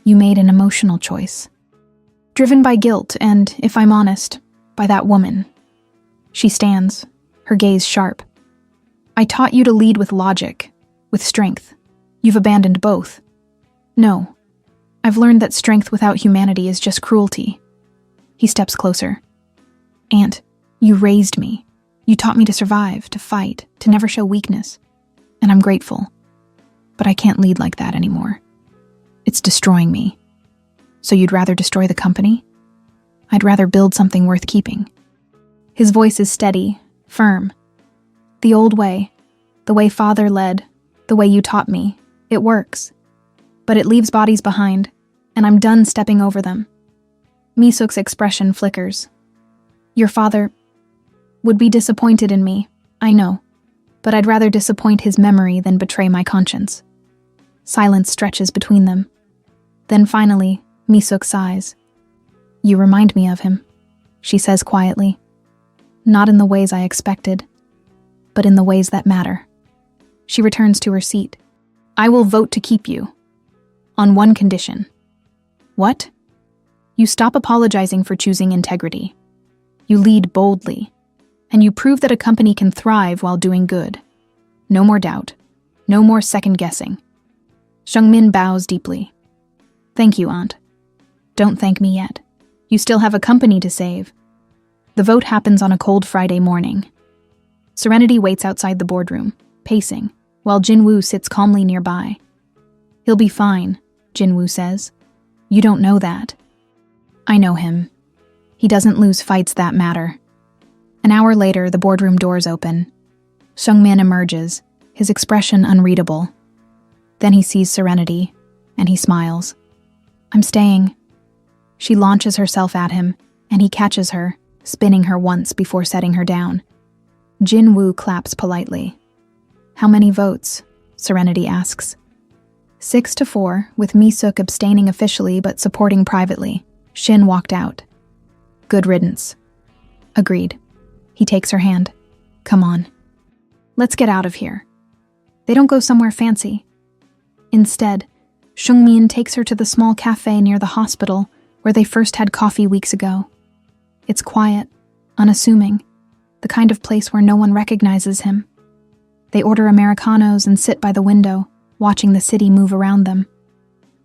A: You made an emotional choice. Driven by guilt and, if I'm honest, by that woman. She stands, her gaze sharp. I taught you to lead with logic, with strength. You've abandoned both. No. I've learned that strength without humanity is just cruelty. He steps closer. Aunt, you raised me. You taught me to survive, to fight, to never show weakness. And I'm grateful. But I can't lead like that anymore. It's destroying me. So you'd rather destroy the company? I'd rather build something worth keeping. His voice is steady, firm. The old way, the way Father led, the way you taught me, it works. But it leaves bodies behind, and I'm done stepping over them. Mi-suk's expression flickers. Your father would be disappointed in me, I know, but I'd rather disappoint his memory than betray my conscience. Silence stretches between them. Then finally, Mi-suk sighs. You remind me of him, she says quietly. Not in the ways I expected, but in the ways that matter. She returns to her seat. I will vote to keep you. On one condition. What? You stop apologizing for choosing integrity. You lead boldly, and you prove that a company can thrive while doing good. No more doubt. No more second-guessing. Seung-min bows deeply. Thank you, Aunt. Don't thank me yet. You still have a company to save. The vote happens on a cold Friday morning. Serenity waits outside the boardroom, pacing, while Jin-woo sits calmly nearby. He'll be fine, Jin-woo says. You don't know that. I know him. He doesn't lose fights that matter. An hour later, the boardroom doors open. Seung-min emerges, his expression unreadable. Then he sees Serenity, and he smiles. I'm staying. She launches herself at him, and he catches her, spinning her once before setting her down. Jin-woo claps politely. How many votes? Serenity asks. 6-4, with Mi-suk abstaining officially but supporting privately. Shin walked out. Good riddance. Agreed. He takes her hand. Come on. Let's get out of here. They don't go somewhere fancy. Instead, Seung-min takes her to the small cafe near the hospital where they first had coffee weeks ago. It's quiet, unassuming, the kind of place where no one recognizes him. They order Americanos and sit by the window, watching the city move around them.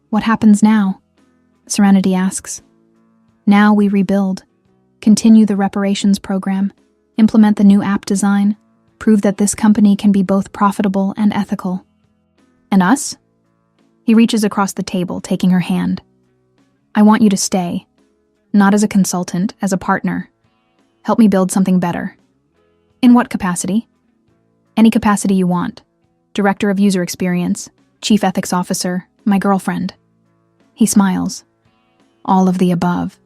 A: What happens now? Serenity asks. Now we rebuild, continue the reparations program, implement the new app design, prove that this company can be both profitable and ethical. And us? He reaches across the table, taking her hand. I want you to stay, not as a consultant, as a partner. Help me build something better. In what capacity? Any capacity you want. Director of User Experience, Chief Ethics Officer, my girlfriend. He smiles. All of the above.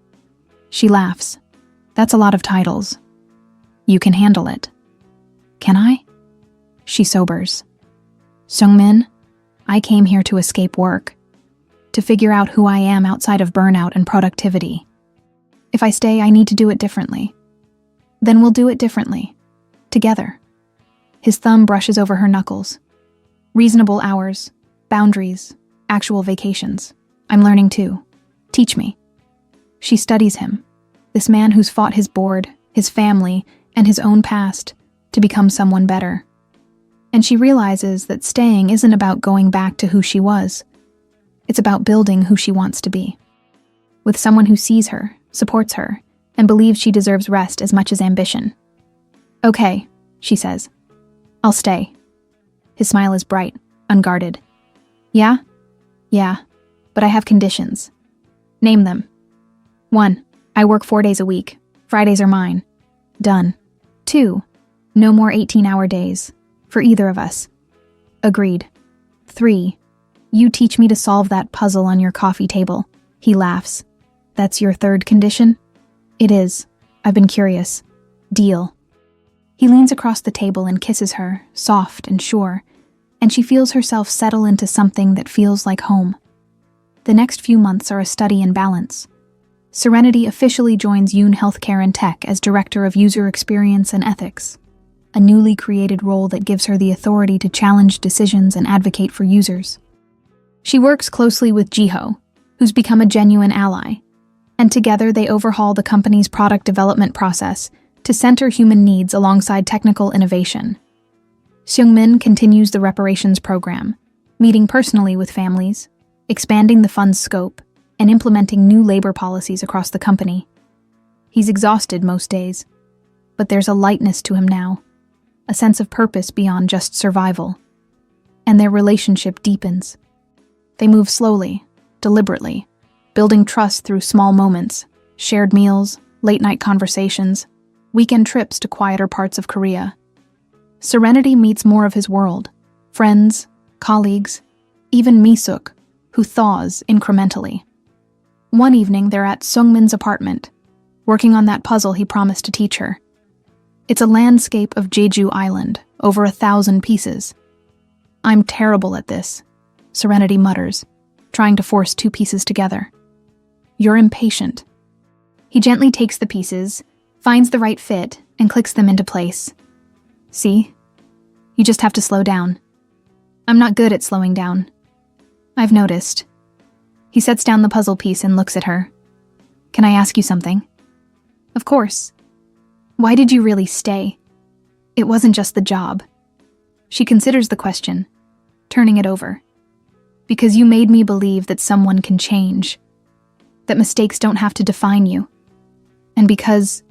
A: She laughs. That's a lot of titles. You can handle it. Can I? She sobers. Seung-min, I came here to escape work, to figure out who I am outside of burnout and productivity. If I stay, I need to do it differently. Then we'll do it differently. Together. His thumb brushes over her knuckles. Reasonable hours, boundaries, actual vacations. I'm learning too. Teach me. She studies him, this man who's fought his board, his family, and his own past to become someone better. And she realizes that staying isn't about going back to who she was. It's about building who she wants to be. With someone who sees her, supports her, and believes she deserves rest as much as ambition. Okay, she says. I'll stay. His smile is bright, unguarded. Yeah? Yeah, but I have conditions. Name them. 1. I work 4 days a week. Fridays are mine. Done. 2. No more 18-hour days. For either of us. Agreed. 3. You teach me to solve that puzzle on your coffee table. He laughs. That's your third condition? It is. I've been curious. Deal. He leans across the table and kisses her, soft and sure, and she feels herself settle into something that feels like home. The next few months are a study in balance. Serenity officially joins Yoon Healthcare and Tech as Director of User Experience and Ethics, a newly created role that gives her the authority to challenge decisions and advocate for users. She works closely with Jiho, who's become a genuine ally, and together they overhaul the company's product development process to center human needs alongside technical innovation. Seungmin continues the reparations program, meeting personally with families, expanding the fund's scope, and implementing new labor policies across the company. He's exhausted most days, but there's a lightness to him now, a sense of purpose beyond just survival. And their relationship deepens. They move slowly, deliberately, building trust through small moments, shared meals, late-night conversations, weekend trips to quieter parts of Korea. Serenity meets more of his world, friends, colleagues, even Misuk, who thaws incrementally. One evening, they're at Seungmin's apartment, working on that puzzle he promised to teach her. It's a landscape of Jeju Island, over 1,000 pieces. I'm terrible at this, Serenity mutters, trying to force 2 pieces together. You're impatient. He gently takes the pieces, finds the right fit, and clicks them into place. See? You just have to slow down. I'm not good at slowing down. I've noticed. He sets down the puzzle piece and looks at her. Can I ask you something? Of course. Why did you really stay? It wasn't just the job. She considers the question, turning it over. Because you made me believe that someone can change, that mistakes don't have to define you. And because,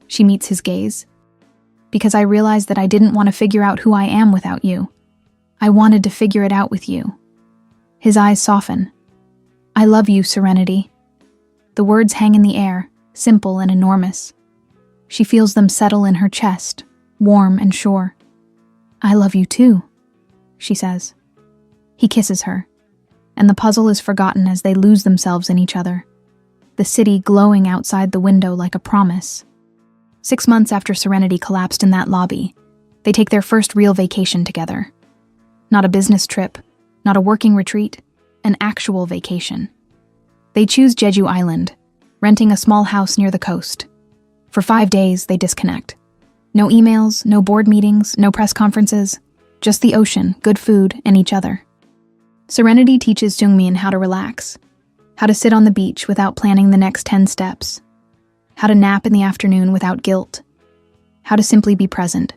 A: she meets his gaze, because I realized that I didn't want to figure out who I am without you. I wanted to figure it out with you. His eyes soften. I love you, Serenity. The words hang in the air, simple and enormous. She feels them settle in her chest, warm and sure. I love you too, she says. He kisses her, and the puzzle is forgotten as they lose themselves in each other, the city glowing outside the window like a promise. 6 months after Serenity collapsed in that lobby, they take their first real vacation together. Not a business trip, not a working retreat, an actual vacation. They choose Jeju Island, renting a small house near the coast. For 5 days, they disconnect. No emails, no board meetings, no press conferences, just the ocean, good food, and each other. Serenity teaches Seungmin how to relax, how to sit on the beach without planning the next 10 steps, how to nap in the afternoon without guilt, how to simply be present.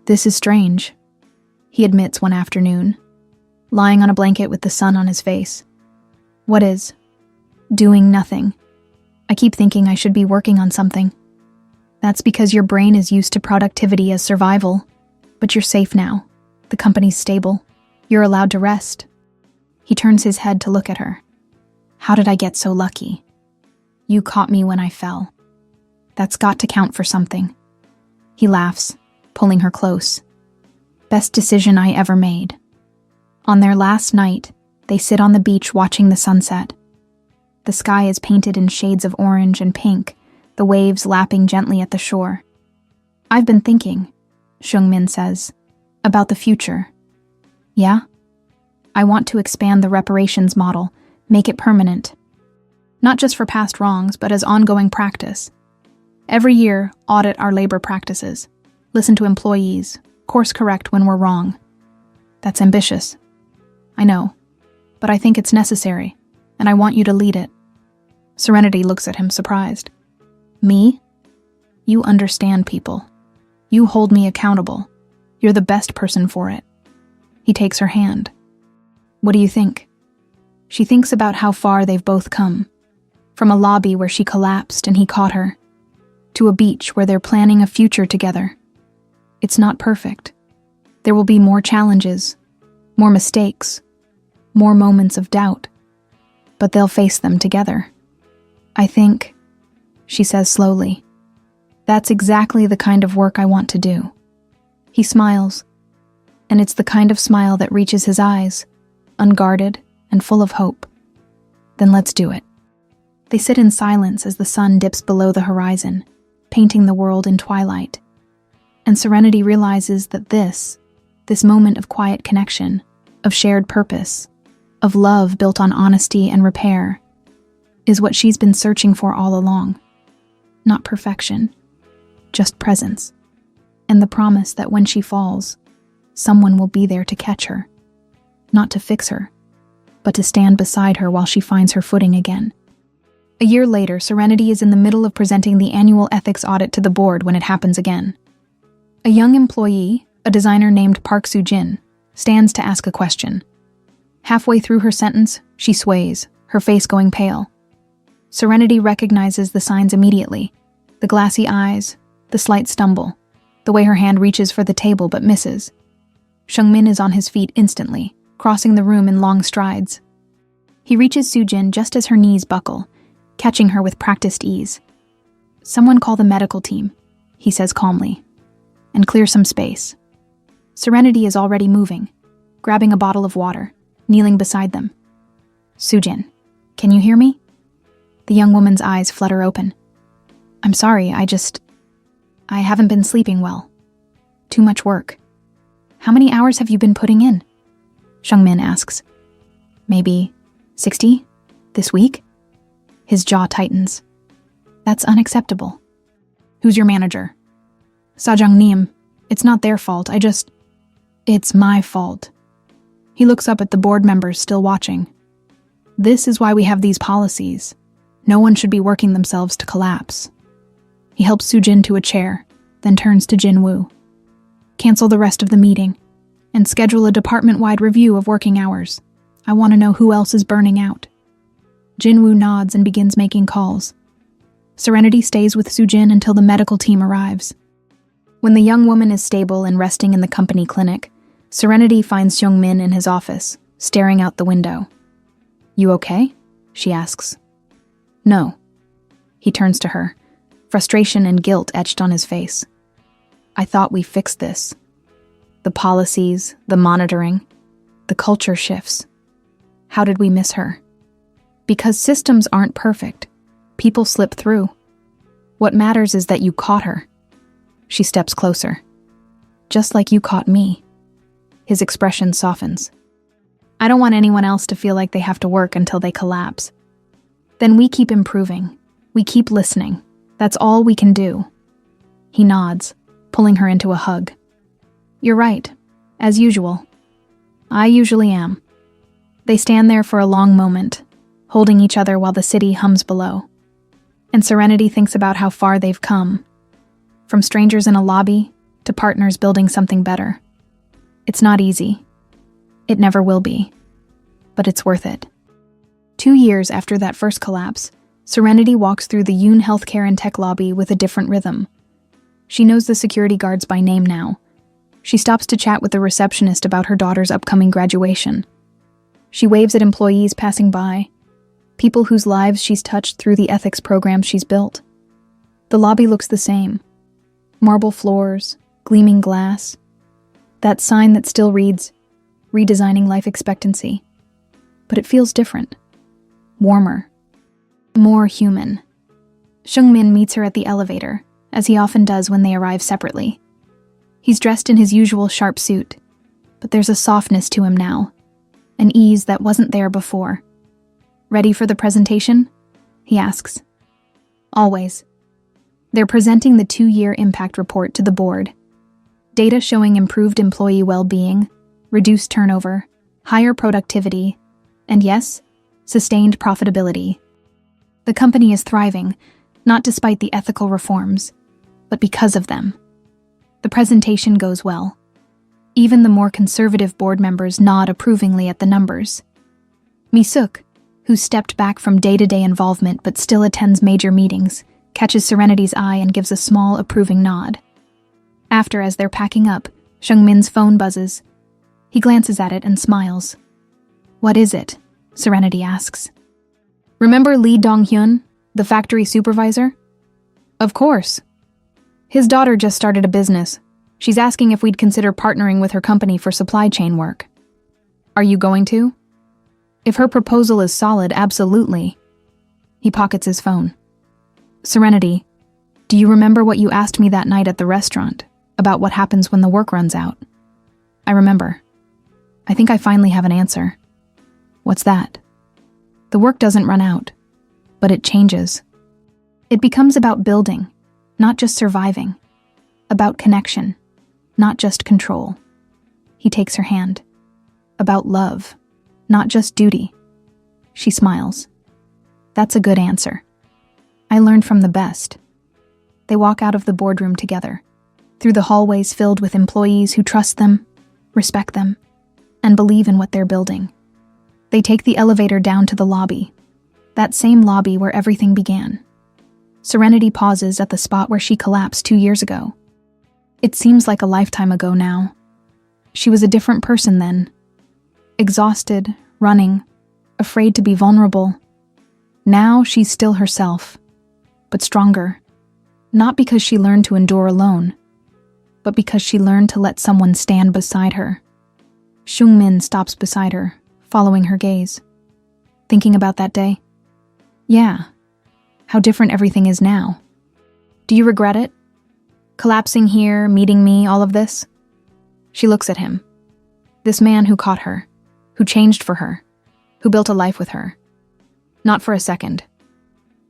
A: This is strange, he admits one afternoon, lying on a blanket with the sun on his face. What is? Doing nothing. I keep thinking I should be working on something. That's because your brain is used to productivity as survival, but you're safe now. The company's stable. You're allowed to rest. He turns his head to look at her. How did I get so lucky? You caught me when I fell. That's got to count for something. He laughs, pulling her close. Best decision I ever made. On their last night, they sit on the beach watching the sunset. The sky is painted in shades of orange and pink, the waves lapping gently at the shore. I've been thinking, Seungmin says, about the future. Yeah? I want to expand the reparations model, make it permanent. Not just for past wrongs, but as ongoing practice. Every year, audit our labor practices, listen to employees, course correct when we're wrong. That's ambitious. I know, but I think it's necessary, and I want you to lead it. Serenity looks at him surprised. Me? You understand people. You hold me accountable. You're the best person for it. He takes her hand. What do you think? She thinks about how far they've both come. From a lobby where she collapsed and he caught her, to a beach where they're planning a future together. It's not perfect. There will be more challenges, more mistakes, more moments of doubt. but they'll face them together. I think, she says slowly, that's exactly the kind of work I want to do. He smiles, and it's the kind of smile that reaches his eyes, unguarded and full of hope. Then let's do it. They sit in silence as the sun dips below the horizon, painting the world in twilight. And Serenity realizes that this moment of quiet connection, of shared purpose, of love built on honesty and repair, is what she's been searching for all along. Not perfection, just presence, and the promise that when she falls, someone will be there to catch her, not to fix her, but to stand beside her while she finds her footing again. A year later, Serenity is in the middle of presenting the annual ethics audit to the board when it happens again. A young employee, a designer named Park Soo-jin, stands to ask a question. Halfway through her sentence, she sways, her face going pale. Serenity recognizes the signs immediately: the glassy eyes, the slight stumble, the way her hand reaches for the table but misses. Seung-min is on his feet instantly, crossing the room in long strides. He reaches Soo-jin just as her knees buckle, catching her with practiced ease. "Someone call the medical team," he says calmly, "and clear some space." Serenity is already moving, grabbing a bottle of water, kneeling beside them. "Soo-jin, can you hear me?" The young woman's eyes flutter open. "I'm sorry, I haven't been sleeping well. Too much work." "How many hours have you been putting in?" Seung-min asks. "Maybe 60 this week?" His jaw tightens. "That's unacceptable." "Who's your manager?" "Sajang-nim. It's not their fault, It's my fault." He looks up at the board members still watching. "This is why we have these policies. No one should be working themselves to collapse." He helps Soo-jin to a chair, then turns to Jin-woo. "Cancel the rest of the meeting and schedule a department-wide review of working hours. I want to know who else is burning out." Jin-woo nods and begins making calls. Serenity stays with Soo-jin until the medical team arrives. When the young woman is stable and resting in the company clinic, Serenity finds Seung-min in his office, staring out the window. "You okay?" she asks. "No." He turns to her, frustration and guilt etched on his face. "I thought we fixed this. The policies, the monitoring, the culture shifts. How did we miss her?" "Because systems aren't perfect. People slip through. What matters is that you caught her." She steps closer. "Just like you caught me." His expression softens. "I don't want anyone else to feel like they have to work until they collapse. Then we keep improving. We keep listening. That's all we can do." He nods, pulling her into a hug. "You're right, as usual. I usually am." They stand there for a long moment, holding each other while the city hums below. And Serenity thinks about how far they've come, from strangers in a lobby to partners building something better. It's not easy. It never will be. But it's worth it. 2 years after that first collapse, Serenity walks through the Yoon Healthcare and Tech lobby with a different rhythm. She knows the security guards by name now. She stops to chat with the receptionist about her daughter's upcoming graduation. She waves at employees passing by, people whose lives she's touched through the ethics programs she's built. The lobby looks the same. Marble floors, gleaming glass. That sign that still reads, "Redesigning life expectancy." But it feels different. Warmer. More human. Seung-min meets her at the elevator, as he often does when they arrive separately. He's dressed in his usual sharp suit, but there's a softness to him now, an ease that wasn't there before. "Ready for the presentation?" he asks. "Always." They're presenting the 2-year impact report to the board. Data showing improved employee well-being, reduced turnover, higher productivity, and yes, sustained profitability. The company is thriving, not despite the ethical reforms, but because of them. The presentation goes well. Even the more conservative board members nod approvingly at the numbers. Mi-suk, who stepped back from day-to-day involvement but still attends major meetings, catches Serenity's eye and gives a small approving nod. After, as they're packing up, Seung-min's phone buzzes. He glances at it and smiles. "What is it?" Serenity asks. Remember Lee Dong-hyun, the factory supervisor? Of course. His daughter just started a business. She's asking if we'd consider partnering with her company for supply chain work. Are you going to? If her proposal is solid, absolutely. He pockets his phone. Serenity, do you remember what you asked me that night at the restaurant about what happens when the work runs out? I remember. I think I finally have an answer. What's that? The work doesn't run out, but it changes. It becomes about building, not just surviving. About connection, not just control. He takes her hand. About love, not just duty. She smiles. That's a good answer. I learned from the best. They walk out of the boardroom together, through the hallways filled with employees who trust them, respect them, and believe in what they're building. They take the elevator down to the lobby, that same lobby where everything began. Serenity pauses at the spot where she collapsed 2 years ago. It seems like a lifetime ago now. She was a different person then. Exhausted, running, afraid to be vulnerable. Now she's still herself, but stronger. Not because she learned to endure alone, but because she learned to let someone stand beside her. Seung-min stops beside her, following her gaze. Thinking about that day? Yeah. How different everything is now. Do you regret it? Collapsing here, meeting me, all of this? She looks at him. This man who caught her, who changed for her, who built a life with her. Not for a second.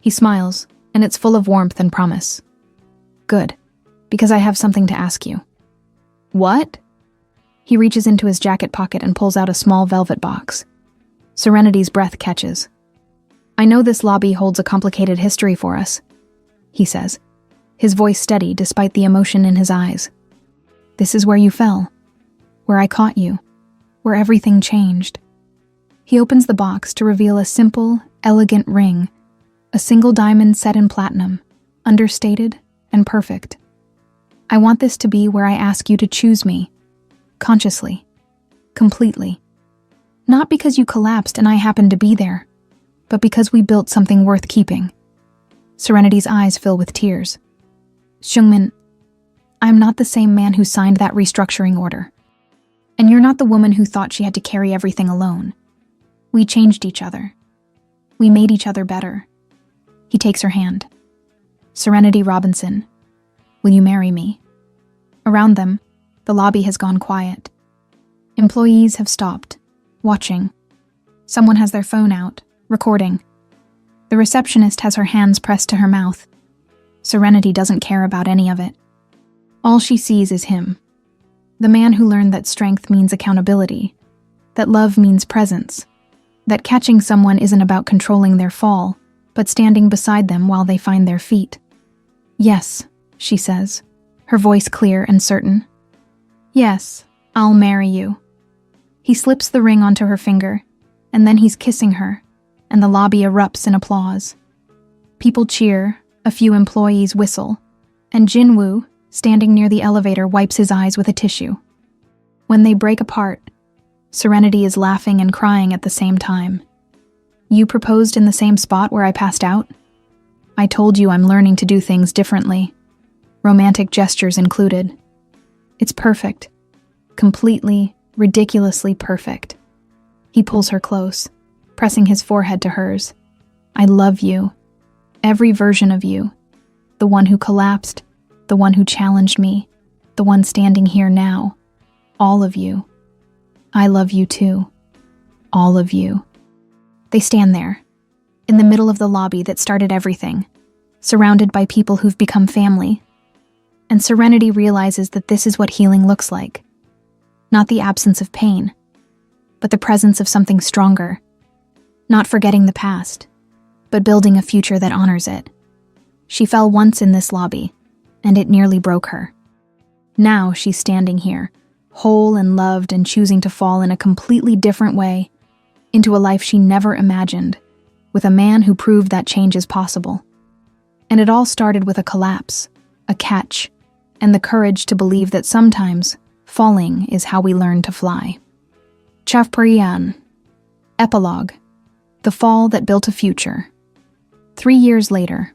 A: He smiles, and it's full of warmth and promise. Good, because I have something to ask you. What? He reaches into his jacket pocket and pulls out a small velvet box. Serenity's breath catches. I know this lobby holds a complicated history for us, he says, his voice steady despite the emotion in his eyes. This is where you fell, where I caught you, where everything changed. He opens the box to reveal a simple, elegant ring, a single diamond set in platinum, understated and perfect. I want this to be where I ask you to choose me, consciously, completely. Not because you collapsed and I happened to be there, but because we built something worth keeping. Serenity's eyes fill with tears. Seung-min, I'm not the same man who signed that restructuring order. And you're not the woman who thought she had to carry everything alone. We changed each other. We made each other better. He takes her hand. Serenity Robinson, will you marry me? Around them, the lobby has gone quiet. Employees have stopped, watching. Someone has their phone out, recording. The receptionist has her hands pressed to her mouth. Serenity doesn't care about any of it. All she sees is him. The man who learned that strength means accountability, that love means presence, that catching someone isn't about controlling their fall, but standing beside them while they find their feet. Yes, she says, her voice clear and certain. Yes, I'll marry you. He slips the ring onto her finger, and then he's kissing her, and the lobby erupts in applause. People cheer, a few employees whistle, and Jinwoo, standing near the elevator, wipes his eyes with a tissue. When they break apart, Serenity is laughing and crying at the same time. You proposed in the same spot where I passed out? I told you I'm learning to do things differently, romantic gestures included. It's perfect, completely, ridiculously perfect. He pulls her close, pressing his forehead to hers. I love you. Every version of you. The one who collapsed, the one who challenged me, the one standing here now. All of you. I love you too. All of you. They stand there, in the middle of the lobby that started everything, surrounded by people who've become family. And Serenity realizes that this is what healing looks like. Not the absence of pain, but the presence of something stronger. Not forgetting the past, but building a future that honors it. She fell once in this lobby, and it nearly broke her. Now she's standing here, whole and loved and choosing to fall in a completely different way, into a life she never imagined, with a man who proved that change is possible. And it all started with a collapse, a catch, and the courage to believe that sometimes falling is how we learn to fly. Chafparian. Epilogue. The fall that built a future. 3 years later.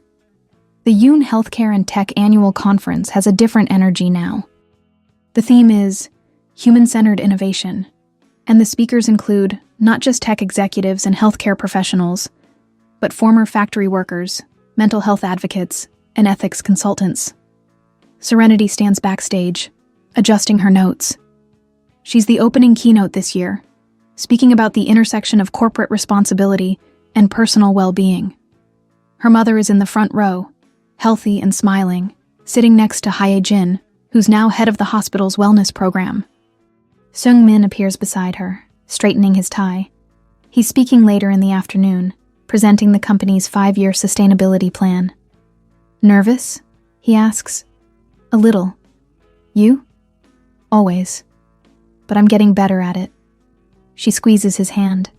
A: The Yoon Healthcare and Tech Annual Conference has a different energy now. The theme is human-centered innovation, and the speakers include not just tech executives and healthcare professionals, but former factory workers, mental health advocates, and ethics consultants. Serenity stands backstage, adjusting her notes. She's the opening keynote this year, speaking about the intersection of corporate responsibility and personal well-being. Her mother is in the front row, healthy and smiling, sitting next to Hye-jin, who's now head of the hospital's wellness program. Seung-min appears beside her, straightening his tie. He's speaking later in the afternoon, presenting the company's 5-year sustainability plan. Nervous? He asks. A little. You? Always. But I'm getting better at it. She squeezes his hand.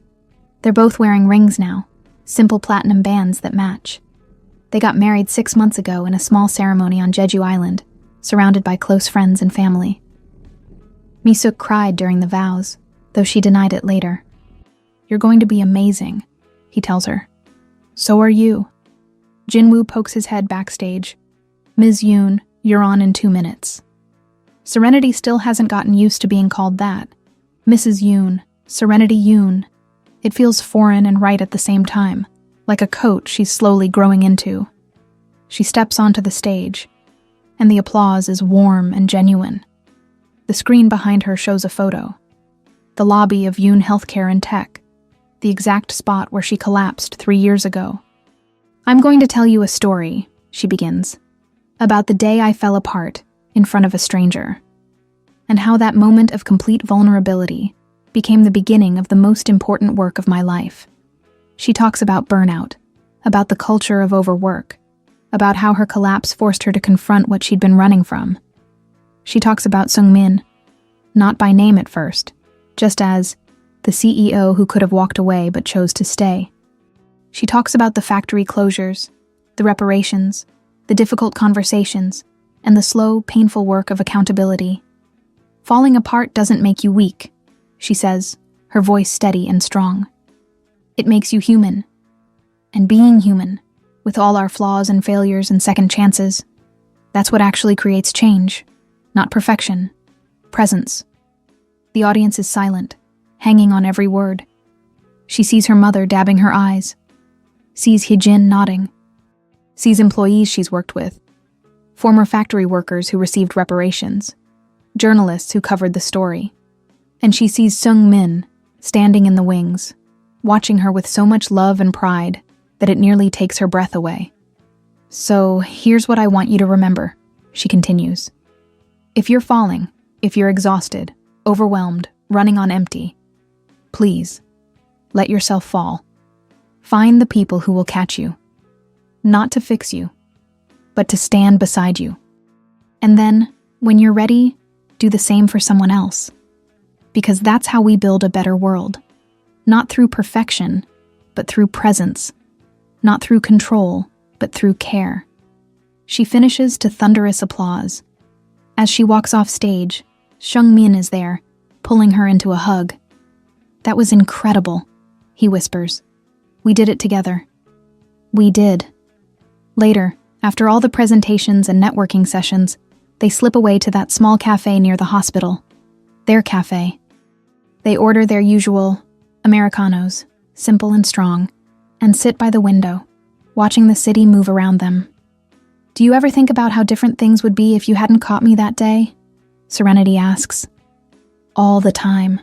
A: They're both wearing rings now, simple platinum bands that match. They got married 6 months ago in a small ceremony on Jeju Island, surrounded by close friends and family. Mi-suk cried during the vows, though she denied it later. You're going to be amazing, he tells her. So are you. Jinwoo pokes his head backstage. Ms. Yoon, you're on in 2 minutes. Serenity still hasn't gotten used to being called that. Mrs. Yoon, Serenity Yoon. It feels foreign and right at the same time, like a coat she's slowly growing into. She steps onto the stage, and the applause is warm and genuine. The screen behind her shows a photo. The lobby of Yoon Healthcare and Tech, the exact spot where she collapsed 3 years ago. I'm going to tell you a story, she begins, about the day I fell apart in front of a stranger, and how that moment of complete vulnerability became the beginning of the most important work of my life. She talks about burnout, about the culture of overwork, about how her collapse forced her to confront what she'd been running from. She talks about Seung-min, not by name at first, just as the CEO who could have walked away but chose to stay. She talks about the factory closures, the reparations, the difficult conversations, and the slow, painful work of accountability. Falling apart doesn't make you weak, she says, her voice steady and strong. It makes you human. And being human, with all our flaws and failures and second chances, that's what actually creates change, not perfection, presence. The audience is silent, hanging on every word. She sees her mother dabbing her eyes, sees Hye-jin nodding, sees employees she's worked with, former factory workers who received reparations, journalists who covered the story, and she sees Seung-min standing in the wings, watching her with so much love and pride that it nearly takes her breath away. So here's what I want you to remember, she continues. If you're falling, if you're exhausted, overwhelmed, running on empty, please, let yourself fall. Find the people who will catch you, not to fix you, but to stand beside you. And then, when you're ready, do the same for someone else. Because that's how we build a better world. Not through perfection, but through presence. Not through control, but through care. She finishes to thunderous applause. As she walks off stage, Seung-min is there, pulling her into a hug. That was incredible, he whispers. We did it together. We did. Later, after all the presentations and networking sessions, they slip away to that small cafe near the hospital. Their cafe. They order their usual Americanos, simple and strong, and sit by the window, watching the city move around them. Do you ever think about how different things would be if you hadn't caught me that day? Serenity asks. All the time.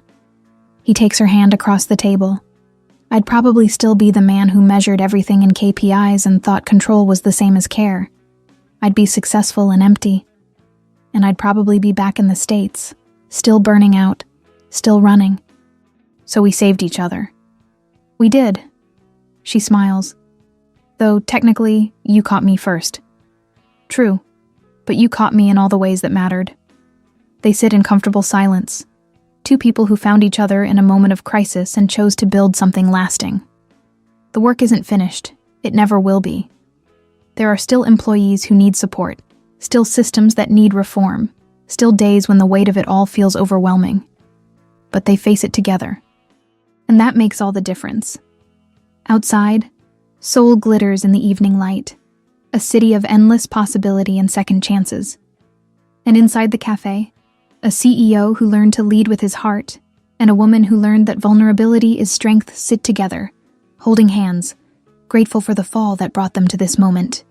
A: He takes her hand across the table. I'd probably still be the man who measured everything in KPIs and thought control was the same as care. I'd be successful and empty. And I'd probably be back in the States, still burning out, still running. So we saved each other. We did. She smiles. Though technically, you caught me first. True, but you caught me in all the ways that mattered. They sit in comfortable silence. Two people who found each other in a moment of crisis and chose to build something lasting. The work isn't finished. It never will be. There are still employees who need support, still systems that need reform, still days when the weight of it all feels overwhelming. But they face it together. And that makes all the difference. Outside, Seoul glitters in the evening light, a city of endless possibility and second chances. And inside the cafe, a CEO who learned to lead with his heart, and a woman who learned that vulnerability is strength sit together, holding hands, grateful for the fall that brought them to this moment.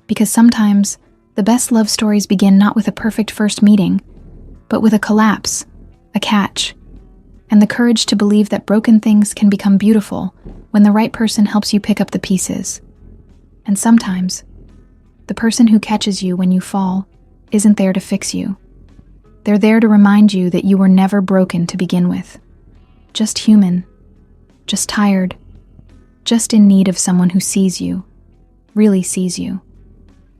A: Because sometimes, the best love stories begin not with a perfect first meeting, but with a collapse, a catch, and the courage to believe that broken things can become beautiful when the right person helps you pick up the pieces. And sometimes, the person who catches you when you fall isn't there to fix you. They're there to remind you that you were never broken to begin with. Just human, just tired, just in need of someone who sees you, really sees you,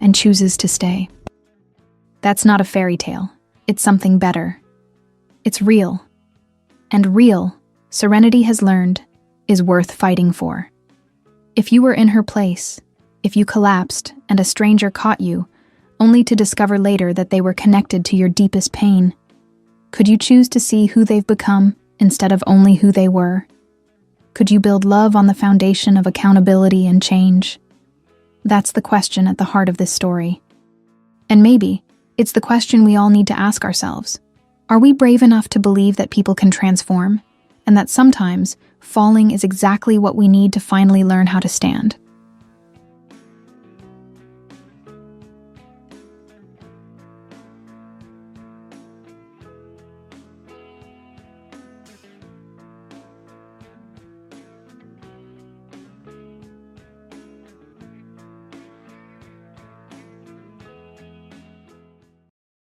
A: and chooses to stay. That's not a fairy tale. It's something better. It's real. And real, Serenity has learned, is worth fighting for. If you were in her place, if you collapsed and a stranger caught you, only to discover later that they were connected to your deepest pain, could you choose to see who they've become instead of only who they were? Could you build love on the foundation of accountability and change? That's the question at the heart of this story. And maybe it's the question we all need to ask ourselves. Are we brave enough to believe that people can transform, and that sometimes falling is exactly what we need to finally learn how to stand?